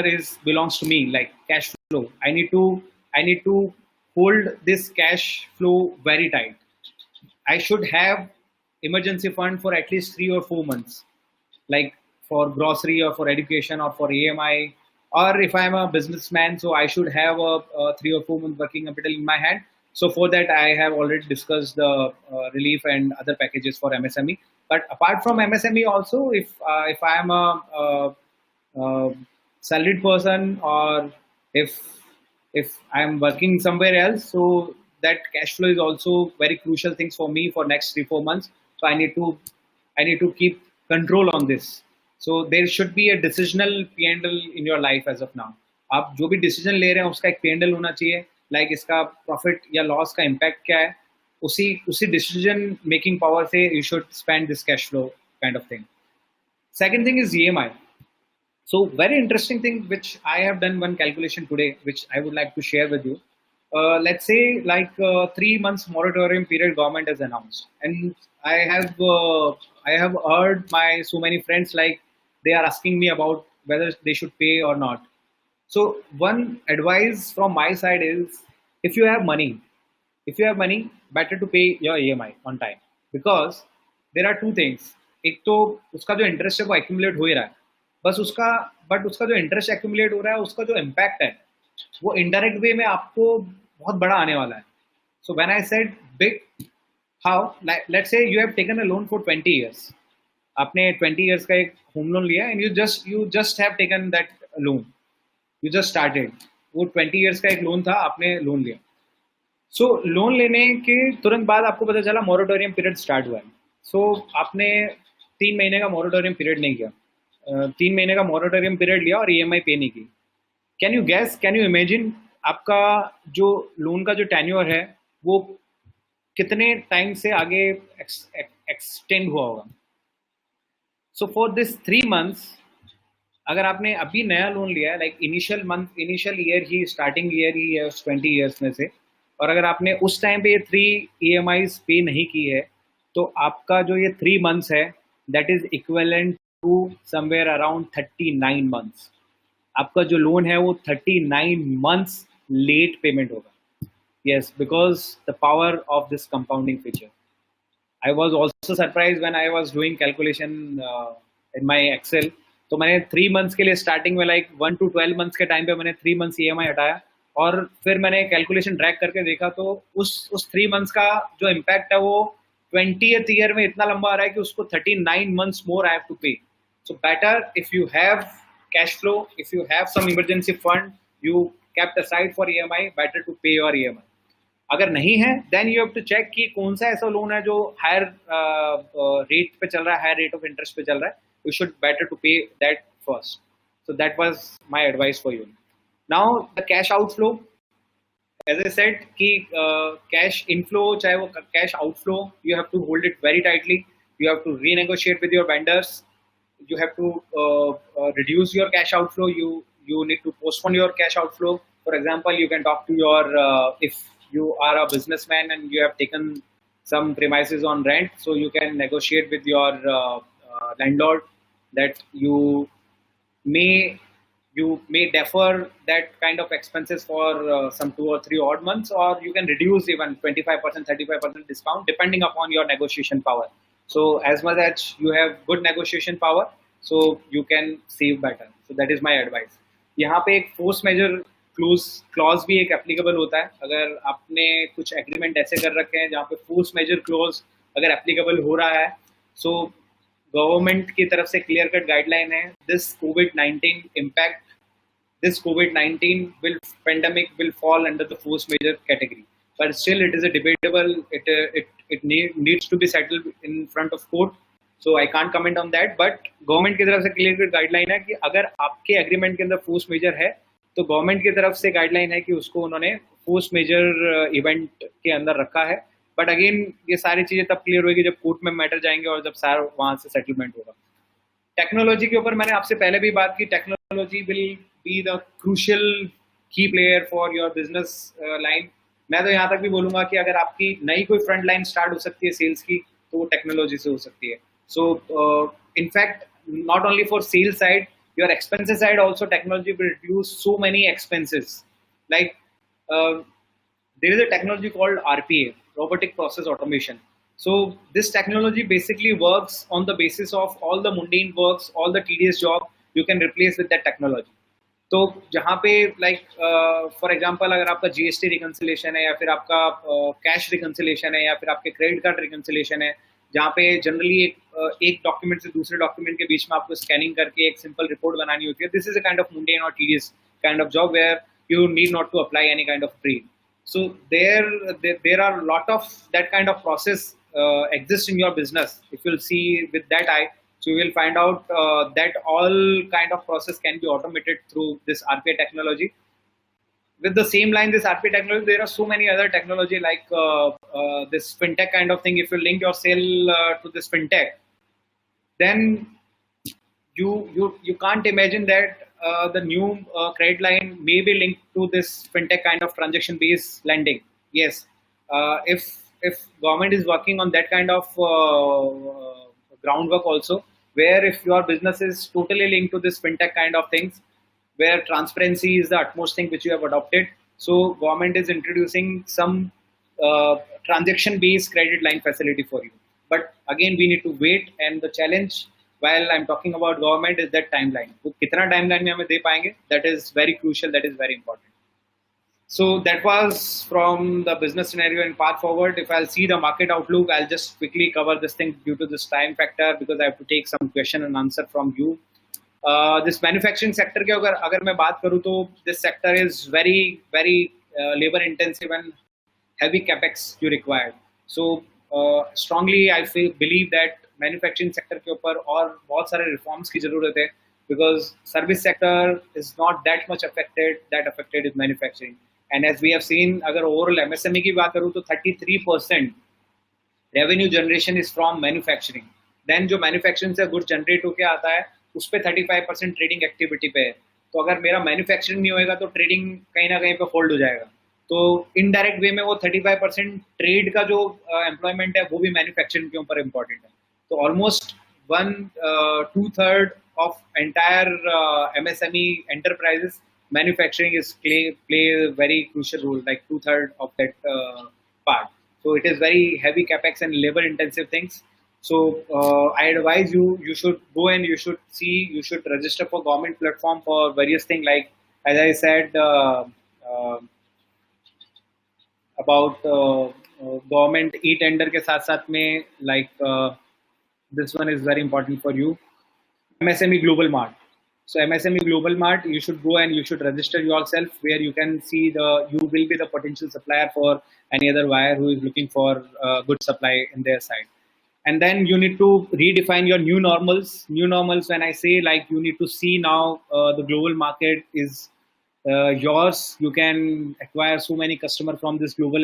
belongs to me, like cash flow. I need to hold this cash flow very tight. I should have emergency fund for at least 3 or 4 months, like for grocery or for education or for EMI, or if I am a businessman, so I should have a 3 or 4 month working capital in my hand. So for that, I have already discussed the relief and other packages for MSME. But apart from MSME also, if I am a salaried person, or if I am working somewhere else, so that cash flow is also very crucial things for me for next 3-4 months. So I need to keep control on this. So there should be a decisional P&L in your life as of now. आप जो भी decision ले रहे हैं उसका एक P&L होना चाहिए, लाइक इसका प्रॉफिट या लॉस का इम्पैक्ट क्या है, उसी डिसीजन मेकिंग पावर से you should spend this cash flow kind of thing. Second thing is EMI. So very interesting thing which I have done one calculation today, which I would like to share with you. Let's say like 3 months moratorium period government has announced, and I have heard my so many friends, like they are asking me about whether they should pay or not. So one advice from my side is, if you have money, better to pay your EMI on time, because there are two things. एक तो उसका जो interest है वो accumulate हो ही रहा है, but उसका जो इंटरेस्ट एक्यूमुलेट हो रहा है उसका जो इम्पैक्ट है वो इनडायरेक्ट वे में आपको बहुत बड़ा आने वाला है. So when I said big, how, let's say you have taken a loan for 20 years. आपने 20 years का एक होम लोन लिया and you just have taken that loan, you just started. वो 20 years का एक लोन था, आपने लोन लिया. सो लोन लेने के तुरंत बाद आपको पता चला मोरेटोरियम पीरियड स्टार्ट हुआ है. सो आपने 3 महीने का मोरेटोरियम पीरियड नहीं किया, 3 महीने का मोरेटोरियम पीरियड लिया और EMI पे नहीं की. कैन यू इमेजिन आपका जो लोन का जो टेन्योर है वो कितने टाइम से आगे एक्सटेंड हुआ होगा. सो फॉर दिस 3 months, अगर आपने अभी नया लोन लिया है, लाइक इनिशियल ईयर ही, स्टार्टिंग ईयर ही है उस 20 years में से, और अगर आपने उस टाइम पे ये 3 EMIs पे नहीं की है, तो आपका जो ये 3 months है, that is equivalent to somewhere around 39 months. आपका जो लोन है वो 39 months लेट पेमेंट होगा. Yes, because the power of this compounding feature. I was also surprised when I was doing calculation in my Excel. तो मैंने 3 months के लिए starting में लाइक 1 to 12 months के टाइम पे मैंने 3 months EMI हटाया और फिर मैंने कैलकुलेशन ड्रैग करके देखा तो उस 3 months का जो इम्पैक्ट है वो 20th ईयर में इतना लंबा आ रहा है कि उसको 39 months more I have to pay. So better if you have cash flow, if you have some emergency fund, you kept aside for EMI, better to pay your EMI. अगर नहीं है then you have to check कि कौन सा ऐसा loan है जो higher rate पे चल रहा है, हायर रेट ऑफ इंटरेस्ट पे चल रहा है. You should better to pay that first. So that was my advice for you. Now the cash outflow, as I said कि कैश इनफ्लो चाहे वो cash outflow, you have to hold it very tightly. You have to renegotiate with your vendors. You have to reduce your cash outflow. You need to postpone your cash outflow. For example, you can talk to your if you are a businessman and you have taken some premises on rent, so you can negotiate with your landlord that you may defer that kind of expenses for some 2 or 3 odd months, or you can reduce even 25%, 35% discount depending upon your negotiation power. So as much as you have good negotiation power, so you can save better. So that is my advice. यहाँ पे एक force majeure clause भी एक applicable होता है. अगर आपने कुछ एग्रीमेंट ऐसे कर रखे हैं जहाँ पे फोर्स मेजर क्लॉज अगर एप्लीकेबल हो रहा है, सो गवर्नमेंट की तरफ से क्लियर कट गाइडलाइन है. This COVID-19 impact, this COVID-19 pandemic will fall under the force majeure category. But still it is a debatable, it needs to be settled in front of court. So I can't comment on that. But government की तरफ से clear cut guideline है कि अगर आपके agreement के अंदर force major है तो गवर्नमेंट की तरफ से गाइडलाइन है कि उसको उन्होंने फोर्स मेजर इवेंट के अंदर रखा है. बट अगेन ये सारी चीजें तब क्लियर होगी जब कोर्ट में मैटर जाएंगे और जब सारा वहां से सेटलमेंट होगा. टेक्नोलॉजी के ऊपर मैंने आपसे पहले भी बात की. Technology will be the crucial key player for your business line. मैं तो यहाँ तक भी बोलूंगा कि अगर आपकी नई कोई फ्रंट लाइन स्टार्ट हो सकती है सेल्स की तो वो टेक्नोलॉजी से हो सकती है. So in fact not only for sales side, your expenses side also technology will reduce so many expenses. Like there is a technology called RPA, robotic process automation. So this technology basically works on the basis of all the mundane works, all the tedious job you can replace with that technology. तो जहाँ पे like for example अगर आपका GST reconciliation है या फिर आपका cash reconciliation है या फिर आपके credit card reconciliation है, जहाँ पे जनरली एक डॉक्यूमेंट से दूसरे डॉक्यूमेंट के बीच में आपको स्कैनिंग करके एक सिंपल रिपोर्ट बनानी होती है. This is a kind of mundane और tedious kind of job where you need not to apply any kind of trade. So there are lot of that kind of process exist in your business. If you'll see with that eye, so you will find out that all kind of process can be automated through this RPA technology. With the same line, this RPA technology, there are so many other technology like this fintech kind of thing. If you link your sale to this fintech, then you can't imagine that the new credit line may be linked to this fintech kind of transaction based lending. Yes, if government is working on that kind of groundwork also, where if your business is totally linked to this fintech kind of things, where transparency is the utmost thing which you have adopted. So government is introducing some transaction based credit line facility for you. But again, we need to wait, and the challenge while I'm talking about government is that timeline. वो कितना timeline में हमें दे पाएंगे, that is very crucial, that is very important. So that was from the business scenario and path forward. If I'll see the market outlook, I'll just quickly cover this thing due to this time factor because I have to take some question and answer from you. This manufacturing sector के अगर मैं बात करूँ तो this sector is very labor intensive and heavy capex you required. So strongly I believe that manufacturing sector के ऊपर और बहुत सारे reforms की जरूरत है because service sector is not that much affected. That affected is manufacturing. And as we have seen, अगर overall MSME की बात करूँ तो 33% revenue generation is from manufacturing. Then जो manufacturing से good generate होके आता है उस पे 35% ट्रेडिंग एक्टिविटी पे है. तो अगर मेरा मैन्युफैक्चरिंग नहीं होएगा तो ट्रेडिंग कहीं ना कहीं पे फोल्ड हो जाएगा. तो इनडायरेक्ट वे में वो 35% ट्रेड का जो एम्प्लॉयमेंट है वो भी मैन्युफैक्चरिंग के ऊपर इम्पोर्टेंट है. तो almost 2/3 of entire MSME enterprises, manufacturing is play a very crucial role, like 2/3 of that part. So it is very heavy capex and labor intensive things. So I advise you should go and you should register for government platform for various things, like as I said uh, about government e-tender के साथ साथ में, like this one is very important for you, MSME Global Mart. So MSME Global Mart, you should go and you should register yourself, where you can see you will be the potential supplier for any other buyer who is looking for good supply in their side. And then you need to redefine your new normals. New normals, when I say, like, you need to see now the global market is yours. You can acquire so many customers from this global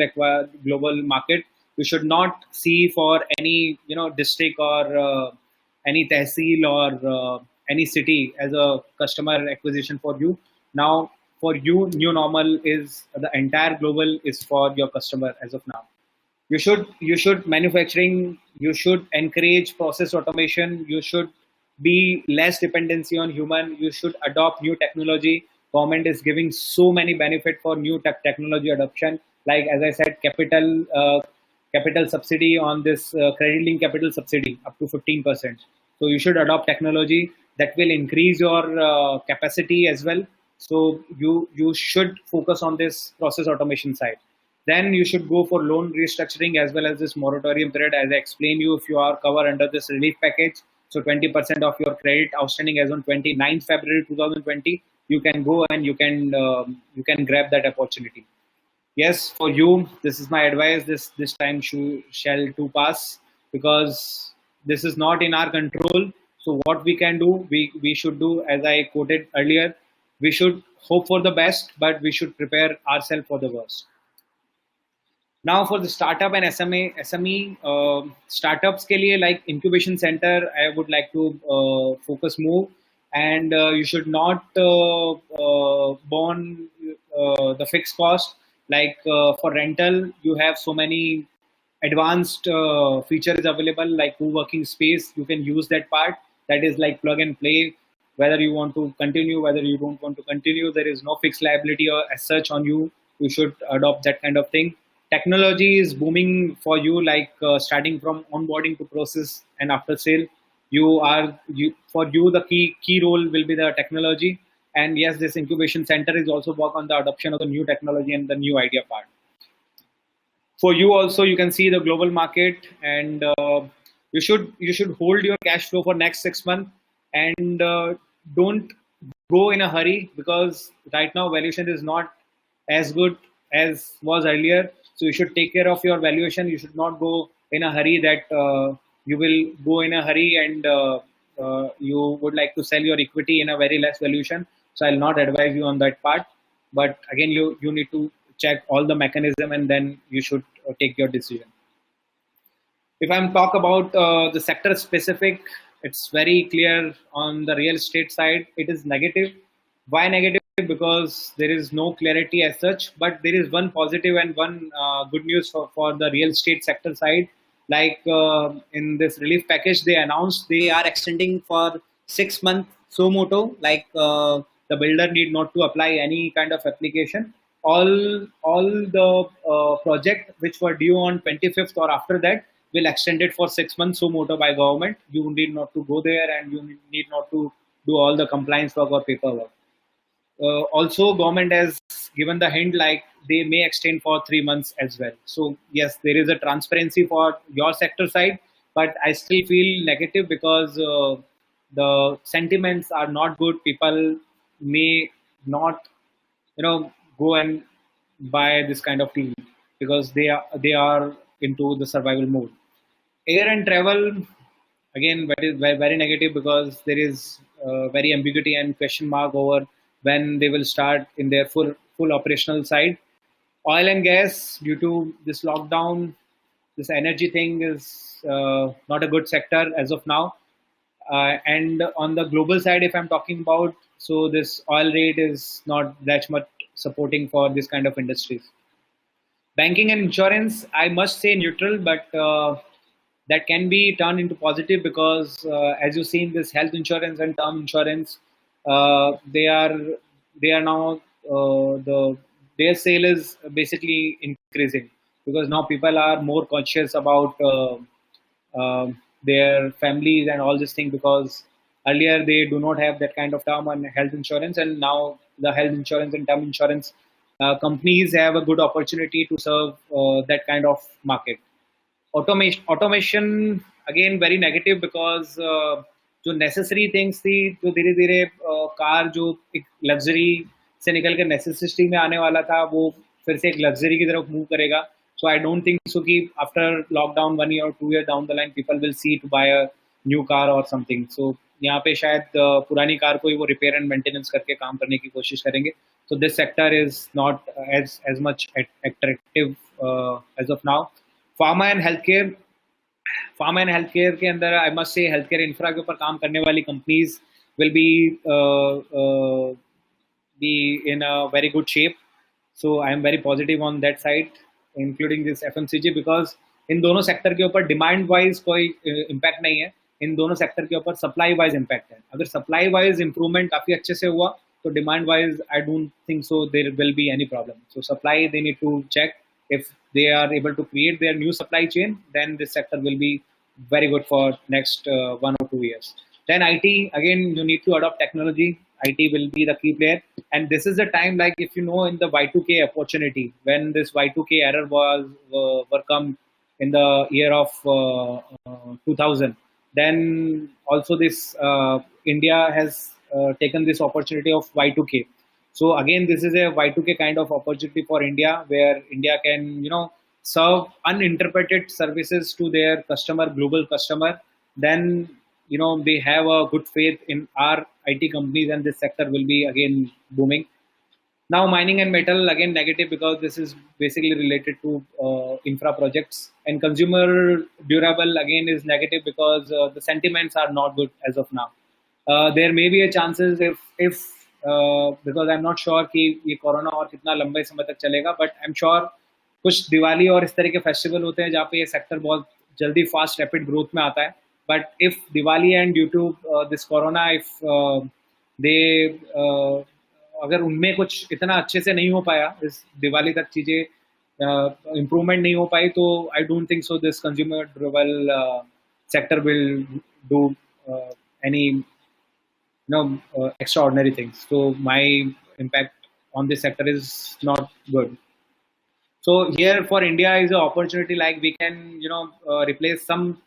market. You should not see for any district or any tehsil or any city as a customer acquisition for you. Now for you, new normal is the entire global is for your customer as of now. You should manufacturing, you should encourage process automation, you should be less dependency on human, you should adopt new technology. Government is giving so many benefit for new technology adoption, like as I said, capital subsidy on this credit link capital subsidy up to 15%. So you should adopt technology that will increase your capacity as well. So you should focus on this process automation side. Then you should go for loan restructuring as well as this moratorium period. As I explained you, if you are covered under this relief package, so 20% of your credit outstanding as on 29th February 2020, you can go and you can grab that opportunity. Yes, for you, this is my advice. This time shall to pass, because this is not in our control. So what we can do, we should do, as I quoted earlier, we should hope for the best, but we should prepare ourselves for the worst. Now for the startup and SME startups के लिए, like incubation center, I would like to focus more, and you should not burn the fixed cost. Like for rental, you have so many advanced features available, like co-working space. You can use that part. That is like plug and play. Whether you want to continue, whether you don't want to continue, there is no fixed liability or as such on you. You should adopt that kind of thing. Technology is booming for you, like starting from onboarding to process and after sale. For you, the key role will be the technology. And yes, this incubation center is also work on the adoption of the new technology and the new idea part. For you also, you can see the global market, and you should hold your cash flow for next 6 months, and don't go in a hurry, because right now valuation is not as good as was earlier. So you should take care of your valuation. You should not go in a hurry that you will go in a hurry and you would like to sell your equity in a very less valuation. So I'll not advise you on that part. But again, you need to check all the mechanism, and then you should take your decision. If I'm talk about the sector specific, it's very clear on the real estate side. It is negative. Why negative? Because there is no clarity as such, but there is one positive and one good news for the real estate sector side. Like in this relief package, they announced they are extending for 6 months suo motu, like the builder need not to apply any kind of application. All the project which were due on 25th or after that will extend it for 6 months suo motu by government. You need not to go there, and you need not to do all the compliance work or paperwork. Also, government has given the hint, like they may extend for 3 months as well. So yes, there is a transparency for your sector side, but I still feel negative, because the sentiments are not good. People may not, go and buy this kind of thing, because they are into the survival mode. Air and travel, again, very negative, because there is very ambiguity and question mark over when they will start in their full operational side. Oil and gas, due to this lockdown, this energy thing is not a good sector as of now. And on the global side, if I'm talking about, so this oil rate is not that much supporting for this kind of industries. Banking and insurance, I must say neutral, but that can be turned into positive because as you've seen, this health insurance and term insurance, they are now their sale is basically increasing because now people are more conscious about their families and all this thing, because earlier they do not have that kind of term and health insurance, and now the health insurance and term insurance companies have a good opportunity to serve that kind of market. Automation again very negative because जो necessary things थी, जो धीरे धीरे car जो एक luxury से निकल के necessity में आने वाला था, वो फिर से एक luxury की तरफ move करेगा. So I don't think so कि after lockdown 1 year or 2 year down the line people will see to buy a new car or something. So यहाँ पे शायद पुरानी कार को ही वो repair and maintenance करके काम करने की कोशिश करेंगे. So this sector is not as much attractive as of now. Pharma and healthcare के अंदर I must say healthcare infra के ऊपर काम करने वाली companies will be in a very good shape. So I am very positive on that side, including this FMCG, because इन दोनों sector के ऊपर डिमांड वाइज कोई इम्पैक्ट नहीं है, इन दोनों सेक्टर के ऊपर सप्लाई वाइज इम्पैक्ट है. अगर सप्लाई वाइज इम्प्रूवमेंट काफ़ी अच्छे से हुआ तो demand wise I don't think so there will be any problem. So supply they need to check. If they are able to create their new supply chain, then this sector will be very good for next 1 or 2 years. Then IT, again, you need to adopt technology. IT will be the key player. And this is the time, like if you know in the Y2K opportunity, when this Y2K error were come in the year of 2000, then also this India has taken this opportunity of Y2K. So again, this is a Y2K kind of opportunity for India, where India can, serve uninterpreted services to their customer, global customer. Then, they have a good faith in our IT companies, and this sector will be again booming. Now, mining and metal, again negative because this is basically related to infra projects. And consumer durable, again, is negative because the sentiments are not good as of now. There may be a chances if because I'm not sure कि ये corona और कितना लंबे समय तक चलेगा, but I'm sure कुछ दिवाली और इस तरह के फेस्टिवल होते हैं जहाँ पे ये सेक्टर बहुत जल्दी फास्ट रैपिड ग्रोथ में आता है. But if Diwali and due to this corona if they अगर उनमें कुछ इतना अच्छे से नहीं हो पाया इस दिवाली तक, चीज़ें इम्प्रूवमेंट नहीं हो पाई, तो आई don't think so this consumer durable sector will do any extraordinary things. So my impact on this sector is not good. So here for India is an opportunity, like we can replace some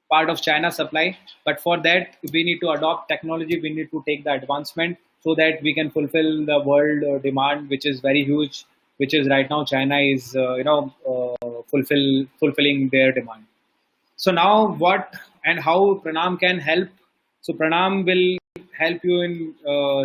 part of China supply, but for that we need to adopt technology, we need to take the advancement so that we can fulfill the world demand, which is very huge, which is right now China is fulfilling their demand. So now what and how Pranam can help? So Pranam will help you in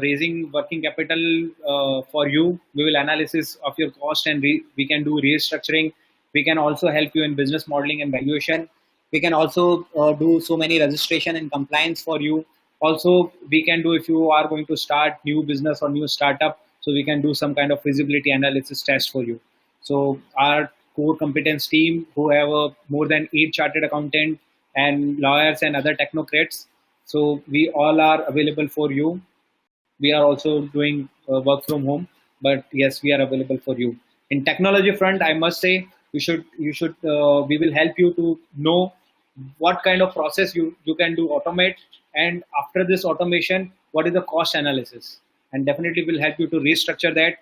raising working capital for you. We will analysis of your cost and we can do restructuring. We can also help you in business modeling and valuation. We can also do so many registration and compliance for you. Also, we can do if you are going to start new business or new startup, so we can do some kind of feasibility analysis test for you. So our core competence team, who have more than 8 chartered accountant and lawyers and other technocrats, so we all are available for you. We are also doing work from home, but yes, we are available for you. In technology front, I must say we will help you to know what kind of process you can do automate, and after this automation, what is the cost analysis, and definitely will help you to restructure that.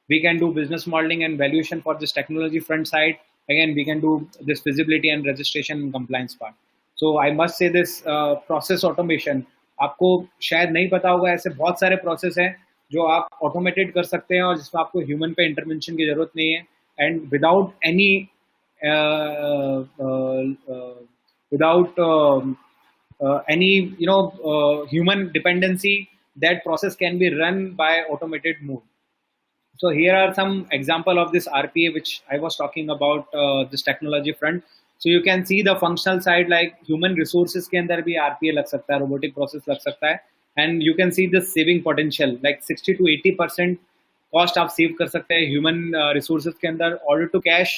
We can do business modeling and valuation for this technology front side. Again, we can do this feasibility and registration and compliance part. So I must say this process automation, आपको शायद नहीं पता होगा, ऐसे बहुत सारे process हैं जो आप ऑटोमेटेड कर सकते हैं और जिसमें आपको ह्यूमन पे इंटरवेंशन की जरूरत नहीं है, and without any human dependency, that process can be run by automated mode. So here are some example of this RPA which I was talking about, this technology front. So you can see the functional side, like human resources के अंदर भी RPA लग सकता है, robotic process लग सकता है, and you can see the saving potential, like 60 to 80% cost आप save कर सकते हैं human resources के अंदर. Order to cash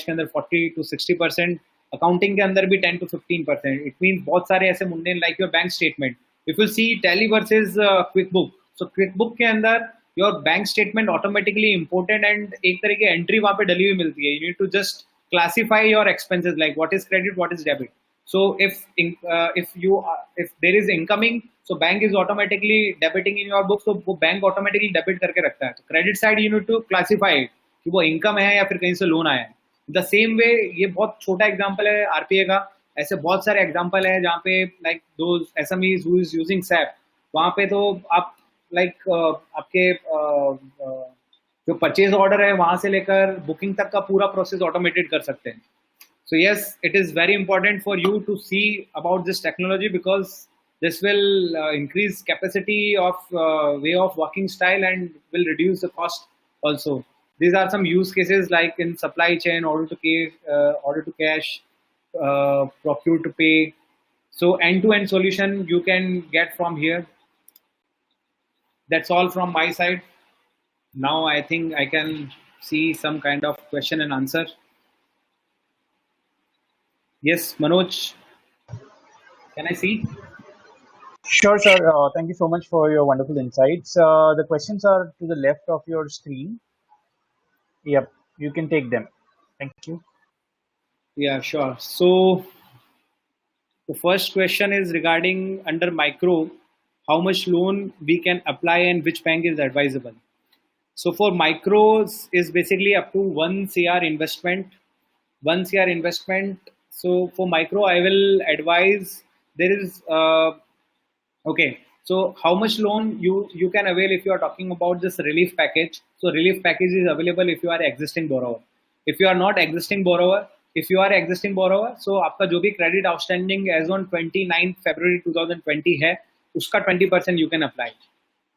के अंदर 40 to 60%, अकाउंटिंग के अंदर भी 10 to 15%. इट मीन बहुत सारे ऐसे मुद्दे like your bank statement. If you see Tally versus Quick Book, so Quick Book के अंदर your bank statement automatically imported and एक तरह की एंट्री वहां पे डली हुई मिलती है. You need to just classify your expenses like what is credit, what is debit. So if there is incoming, so bank is automatically debiting in your book, so वो bank automatically debit करके रखता है. तो credit side you need to classify it कि वो income है या फिर कहीं से लोन आया है. The same way, ये बहुत छोटा एग्जांपल है आरपीए का, ऐसे बहुत सारे एग्जांपल है जहाँ पे like those SMEs who is using SAP, वहाँ पे तो आप like आपके जो परचेज ऑर्डर है वहां से लेकर बुकिंग तक का पूरा प्रोसेस ऑटोमेटेड कर सकते हैं. So yes, it is very important for you to see about this technology because this will increase capacity of way of working style and will reduce the cost also. These are some use cases like in supply chain, order to cash, procure to pay. So end-to-end solution you can get from here. That's all from my side. Now I think I can see some kind of question and answer. Yes, Manoj, can I see? Sure, sir. Thank you so much for your wonderful insights. The questions are to the left of your screen. Yep, you can take them. Thank you. Yeah, sure. So the first question is regarding under micro, how much loan we can apply and which bank is advisable. So for micros is basically up to 1 CR investment. 1 CR investment. So for micro, I will advise there is okay. So how much loan you can avail if you are talking about this relief package. So relief package is available if you are existing borrower. If you are not existing borrower, so आपका जो भी credit outstanding as on 29th February 2020 है, उसका 20% you can apply.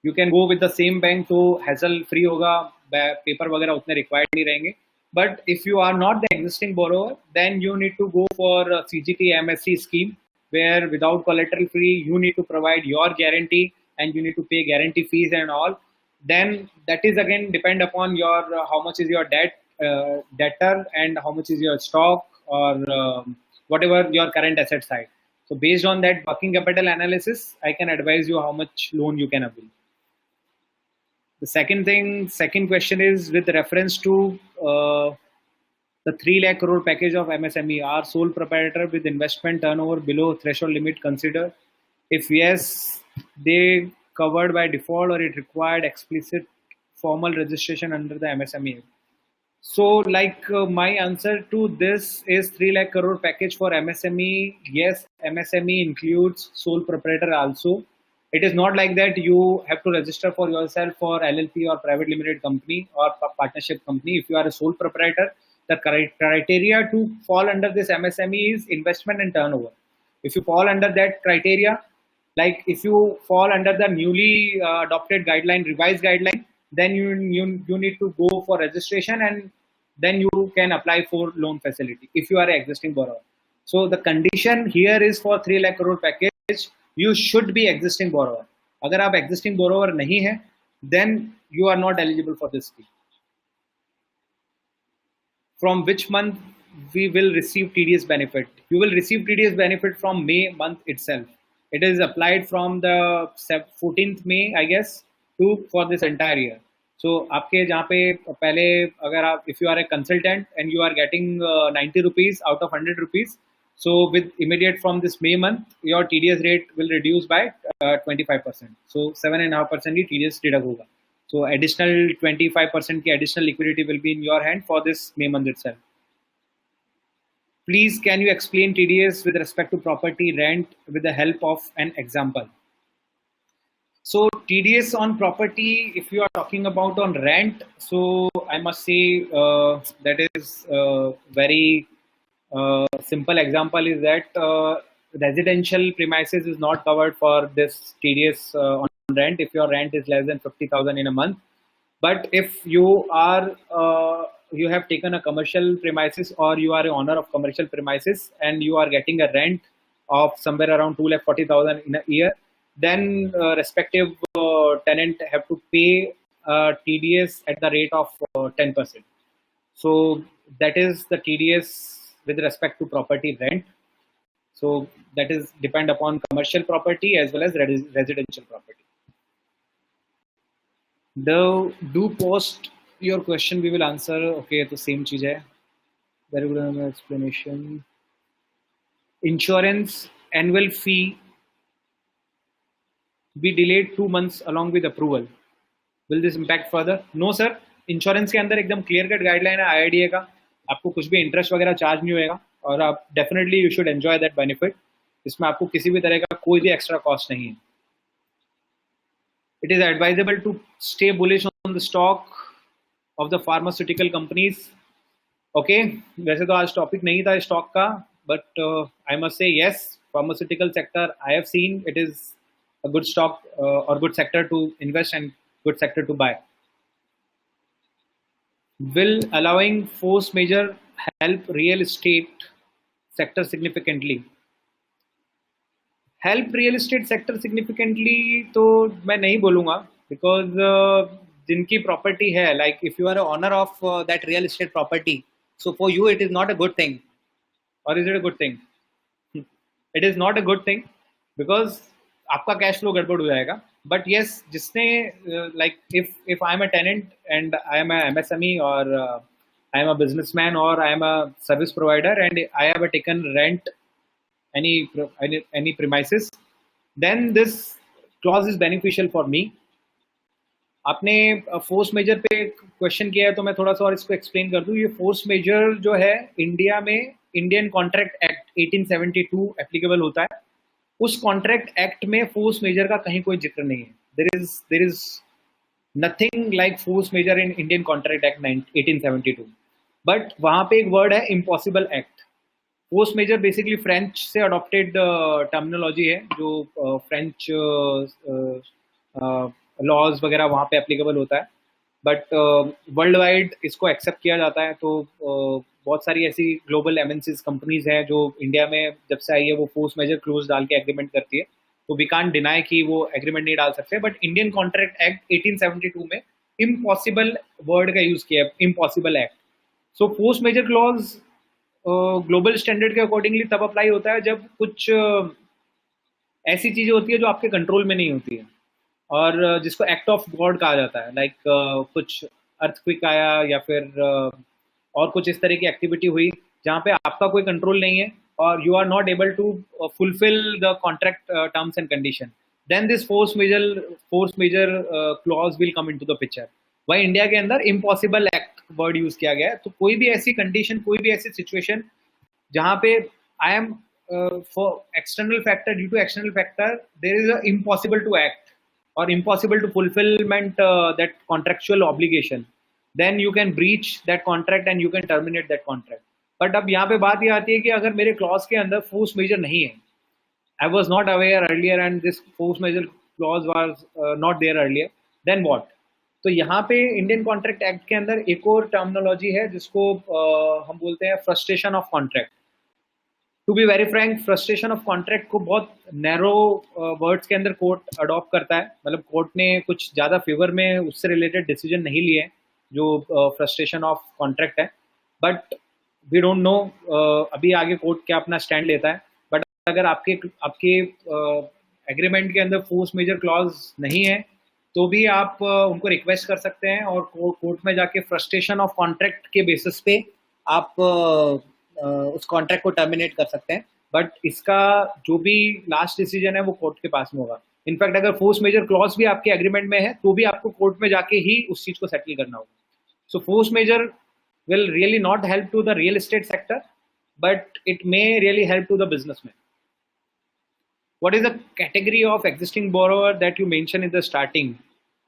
You can go with the same bank, तो hassle free होगा, paper वगैरह उतने required नहीं रहेंगे. But if you are not the existing borrower, then you need to go for CGT MSC scheme, where without collateral free, you need to provide your guarantee and you need to pay guarantee fees and all. Then that is again depend upon your how much is your debtor and how much is your stock or whatever your current asset side. So based on that working capital analysis, I can advise you how much loan you can avail. The second question is with reference to the 3 lakh crore package of MSME. Are sole proprietor with investment turnover below threshold limit considered? If yes, they covered by default or it required explicit formal registration under the MSME. So like my answer to this is 3 lakh crore package for MSME. Yes, MSME includes sole proprietor also. It is not like that you have to register for yourself for LLP or private limited company or partnership company. If you are a sole proprietor, the criteria to fall under this MSME is investment and turnover. If you fall under that criteria, like if you fall under the newly adopted guideline, revised guideline, then you need to go for registration and then you can apply for loan facility if you are an existing borrower. So the condition here is for 3 lakh crore package, you should be existing borrower. अगर आप existing borrower नहीं है, then you are not eligible for this scheme. From which month we will receive TDS benefit? You will receive TDS benefit from May month itself. It is applied from the 14th May, I guess, for this entire year. So आपके जहाँ पे पहले अगर आप if you are a consultant and you are getting 90 rupees out of 100 rupees, so with immediate from this May month, your TDS rate will reduce by 25%. So 7.5% he TDS deduct होगा. So additional 25% की additional liquidity will be in your hand for this May month itself. Please, can you explain TDS with respect to property rent with the help of an example? So TDS on property, if you are talking about on rent, so I must say that is very simple example is that residential premises is not covered for this TDS on rent if your rent is less than 50,000 in a month. But if you are you have taken a commercial premises or you are an owner of commercial premises and you are getting a rent of somewhere around 2,40,000 in a year, then respective tenant have to pay TDS at the rate of 10%. So that is the TDS with respect to property rent. So that is depend upon commercial property as well as residential property. Do post your question, we will answer. Okay, तो same चीज है. Very good explanation. Insurance annual fee be delayed 2 months along with approval. Will this impact further? No sir. Insurance के अंदर एकदम clear cut guideline है IRDA का. आपको कुछ भी इंटरेस्ट वगैरह चार्ज नहीं होएगा और आप definitely you should enjoy that benefit. इसमें आपको किसी भी तरह का कोई भी एक्स्ट्रा कॉस्ट नहीं है. It is advisable to stay bullish on the stock of the pharmaceutical companies. Okay, वैसे तो आज टॉपिक नहीं था स्टॉक का, but I must say yes, pharmaceutical sector I have seen it is a good stock or good sector to invest and good sector to buy. Will allowing force majeure help real estate sector significantly? Help real estate sector significantly तो मैं नहीं बोलूँगा, because जिनकी property है, like if you are owner of that real estate property, so for you it is not a good thing. और is it a good thing? It is not a good thing because आपका cash flow गड़बड़ हो जाएगा. But yes, जिसने like if I am a tenant and I am a MSME और आई am a businessman और आई am a service provider and I have taken rent any premises, then this clause is beneficial for me. आपने force major पे question किया है तो मैं थोड़ा सा और इसको एक्सप्लेन कर दूं. ये फोर्स मेजर जो है इंडिया में इंडियन कॉन्ट्रैक्ट एक्ट 1872 एप्लीकेबल होता है. उस कॉन्ट्रैक्ट एक्ट में फोर्स मेजर का कहीं कोई जिक्र नहीं है. There is nothing like force majeure in Indian contract act 1872. But वहाँ पे एक वर्ड है impossible act. Force majeure basically French से अडॉप्टेड टर्मिनोलॉजी है, जो फ्रेंच लॉज वगैरह वहाँ पे एप्लीकेबल होता है. बट वर्ल्ड वाइड इसको एक्सेप्ट किया जाता है. तो बहुत सारी ऐसी ग्लोबल MNCs कंपनीज हैं जो इंडिया में जब से आई है वो फोर्स मेजर क्लोज डाल के एग्रीमेंट करती है. तो वी कांट डिनाई कि वो एग्रीमेंट नहीं डाल सकते. बट इंडियन कॉन्ट्रैक्ट एक्ट 1872 में इम्पॉसिबल वर्ड का यूज किया है, impossible act. So force majeure clause global standard के अकॉर्डिंगली तब अप्लाई होता है जब कुछ ऐसी चीज़ें होती है जो आपके कंट्रोल में नहीं होती है और जिसको एक्ट ऑफ गॉड कहा जाता है. लाइक कुछ अर्थक्वेक आया या फिर और कुछ इस तरह की एक्टिविटी हुई जहाँ पे आपका कोई कंट्रोल नहीं है और you are not able to fulfil the contract terms and condition, then this force majeure clause will come into the picture. वही इंडिया के अंदर इम्पॉसिबल एक्ट वर्ड यूज किया गया है. तो कोई भी ऐसी कंडीशन, कोई भी ऐसी सिचुएशन जहां पे I am for external factor, due to external factor there is impossible to act और impossible to fulfilment that contractual obligation, then you can breach that contract and you can terminate that contract. But अब यहाँ पे बात ये आती है कि अगर मेरे क्लॉज के अंदर फोर्स मेजर नहीं है, I was not aware earlier and this force majeure clause was not there earlier, then what? तो यहाँ पे इंडियन कॉन्ट्रैक्ट एक्ट के अंदर एक और टर्मिनोलॉजी है जिसको हम बोलते हैं frustration of contract. To be very frank, frustration of contract को बहुत नैरो वर्ड्स के अंदर कोर्ट अडॉप्ट करता है. मतलब कोर्ट ने कुछ ज़्यादा फेवर में उससे रिलेटेड डिसीजन नहीं लिए जो फ्रस्ट्रेशन ऑफ कॉन्ट्रैक्ट है. बट वी डोंट नो अभी आगे कोर्ट क्या अपना स्टैंड लेता है. बट अगर आपके एग्रीमेंट के अंदर फोर्स मेजर क्लॉज नहीं है तो भी आप उनको रिक्वेस्ट कर सकते हैं और कोर्ट में जाके फ्रस्ट्रेशन ऑफ कॉन्ट्रैक्ट के बेसिस पे आप उस कॉन्ट्रैक्ट को टर्मिनेट कर सकते हैं. बट इसका जो भी लास्ट डिसीजन है वो कोर्ट के पास में होगा. इनफैक्ट अगर फोर्स मेजर क्लॉज भी आपके एग्रीमेंट में है तो भी आपको कोर्ट में जाके ही उस चीज को सेटल करना होगा. So force majeure will really not help to the real estate sector, but it may really help to the businessman. What is the category of existing borrower that you mentioned in the starting,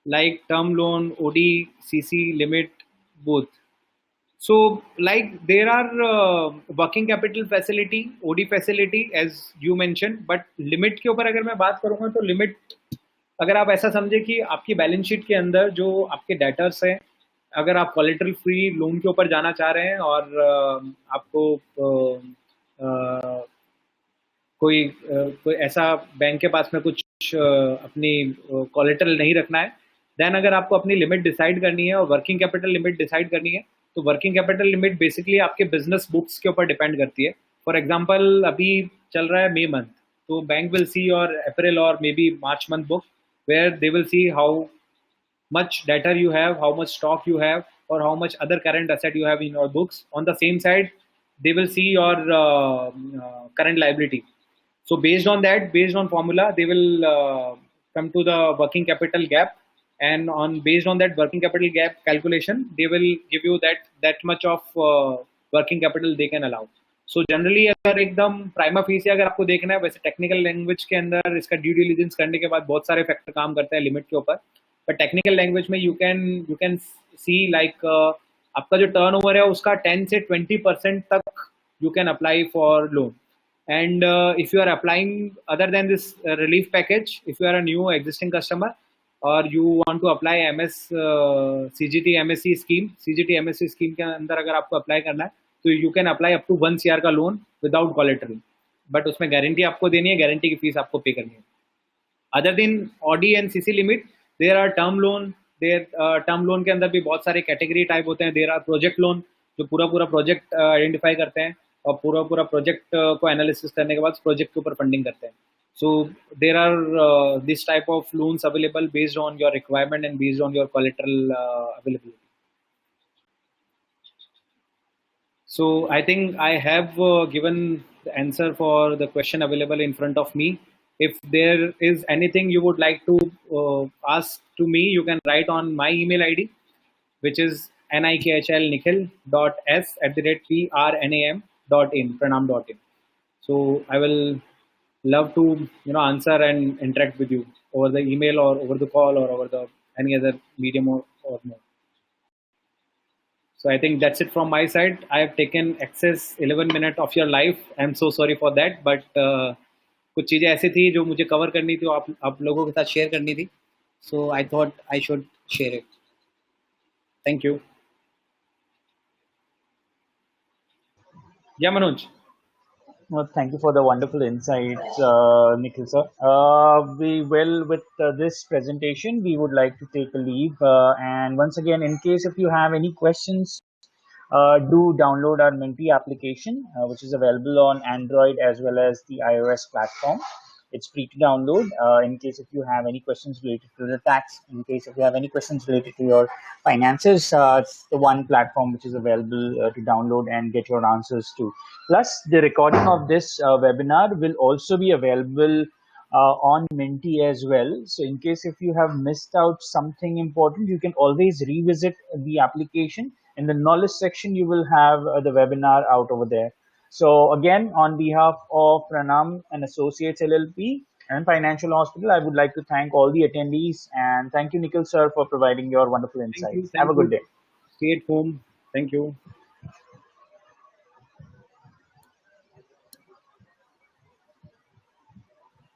like term loan, OD, CC, limit, both? So, like there are working capital facility, OD facility as you mentioned, but limit के ऊपर अगर मैं बात करूँगा तो limit अगर आप ऐसा समझे कि आपकी बैलेंस शीट के अंदर जो आपके डेटर्स हैं, अगर आप कोलेटरल फ्री लोन के ऊपर जाना चाह रहे हैं और आपको कोई ऐसा बैंक के पास में कुछ अपनी कोलेटरल नहीं रखना है, देन अगर आपको अपनी लिमिट डिसाइड करनी है और वर्किंग कैपिटल लिमिट डिसाइड करनी है तो वर्किंग कैपिटल लिमिट बेसिकली आपके बिजनेस बुक्स के ऊपर डिपेंड करती है. फॉर एग्जांपल अभी चल रहा है मई मंथ, तो bank will see your April और may be March month book, where they will see how much debtor you have, how much stock you have, or how much other current asset you have in your books. On the same side, they will see your current liability. So based on that, based on formula, they will come to the working capital gap, and on based on that working capital gap calculation, they will give you that much of working capital they can allow. So generally अगर एकदम prima facie अगर आपको देखना है, वैसे technical language के अंदर इसका ड्यू डिलिजेंस करने के बाद बहुत सारे फैक्टर काम करते हैं लिमिट के ऊपर. बट टेक्निकल लैंग्वेज में यू कैन सी लाइक आपका जो टर्नओवर है उसका 10 से 20% तक you can apply for loan. And if you are applying other than this relief package, if you are a new existing customer और you want to apply CGT MSC scheme के अंदर अगर आपको अप्लाई करना है, तो you can apply up to 1 CR का loan without collateral. But उसमें गारंटी आपको देनी है, गारंटी की फीस आपको पे करनी है. Other than OD and CC limit, there are term loan. Term loan के अंदर भी बहुत सारे कैटेगरी टाइप होते हैं. देयर आर प्रोजेक्ट लोन, जो पूरा प्रोजेक्ट आइडेंटिफाई करते हैं और पूरा प्रोजेक्ट को एनालिसिस करने के बाद प्रोजेक्ट के ऊपर फंडिंग करते हैं. So there are this type of loans available based on your requirement and based on your collateral availability. So I think I have given the answer for the question available in front of me. If there is anything you would like to ask to me, you can write on my email ID, which is nikhlnikhil.s@prnam.in, pranam.in. So I will love to answer and interact with you over the email or over the call or over the any other medium or more. So I think that's it from my side. I have taken excess 11 minutes of your life. I'm so sorry for that. But कुछ चीज़ें ऐसी थी जो मुझे cover करनी थी, आप लोगों के साथ शेयर करनी थी. So I thought I should share it. Thank you. Yeah, Manoj. Well, thank you for the wonderful insights, Nikhil sir. With this presentation, we would like to take a leave. And once again, in case if you have any questions, do download our Minty application, which is available on Android as well as the iOS platform. It's free to download. In case if you have any questions related to the tax, in case if you have any questions related to your finances, it's the one platform which is available to download and get your answers to. Plus, the recording of this webinar will also be available on Minty as well. So in case if you have missed out something important, you can always revisit the application. In the knowledge section, you will have the webinar out over there. So again, on behalf of Pranam and Associates LLP and Financial Hospital, I would like to thank all the attendees, and thank you, Nikhil sir, for providing your wonderful insights. Have a good day. Stay at home. Thank you.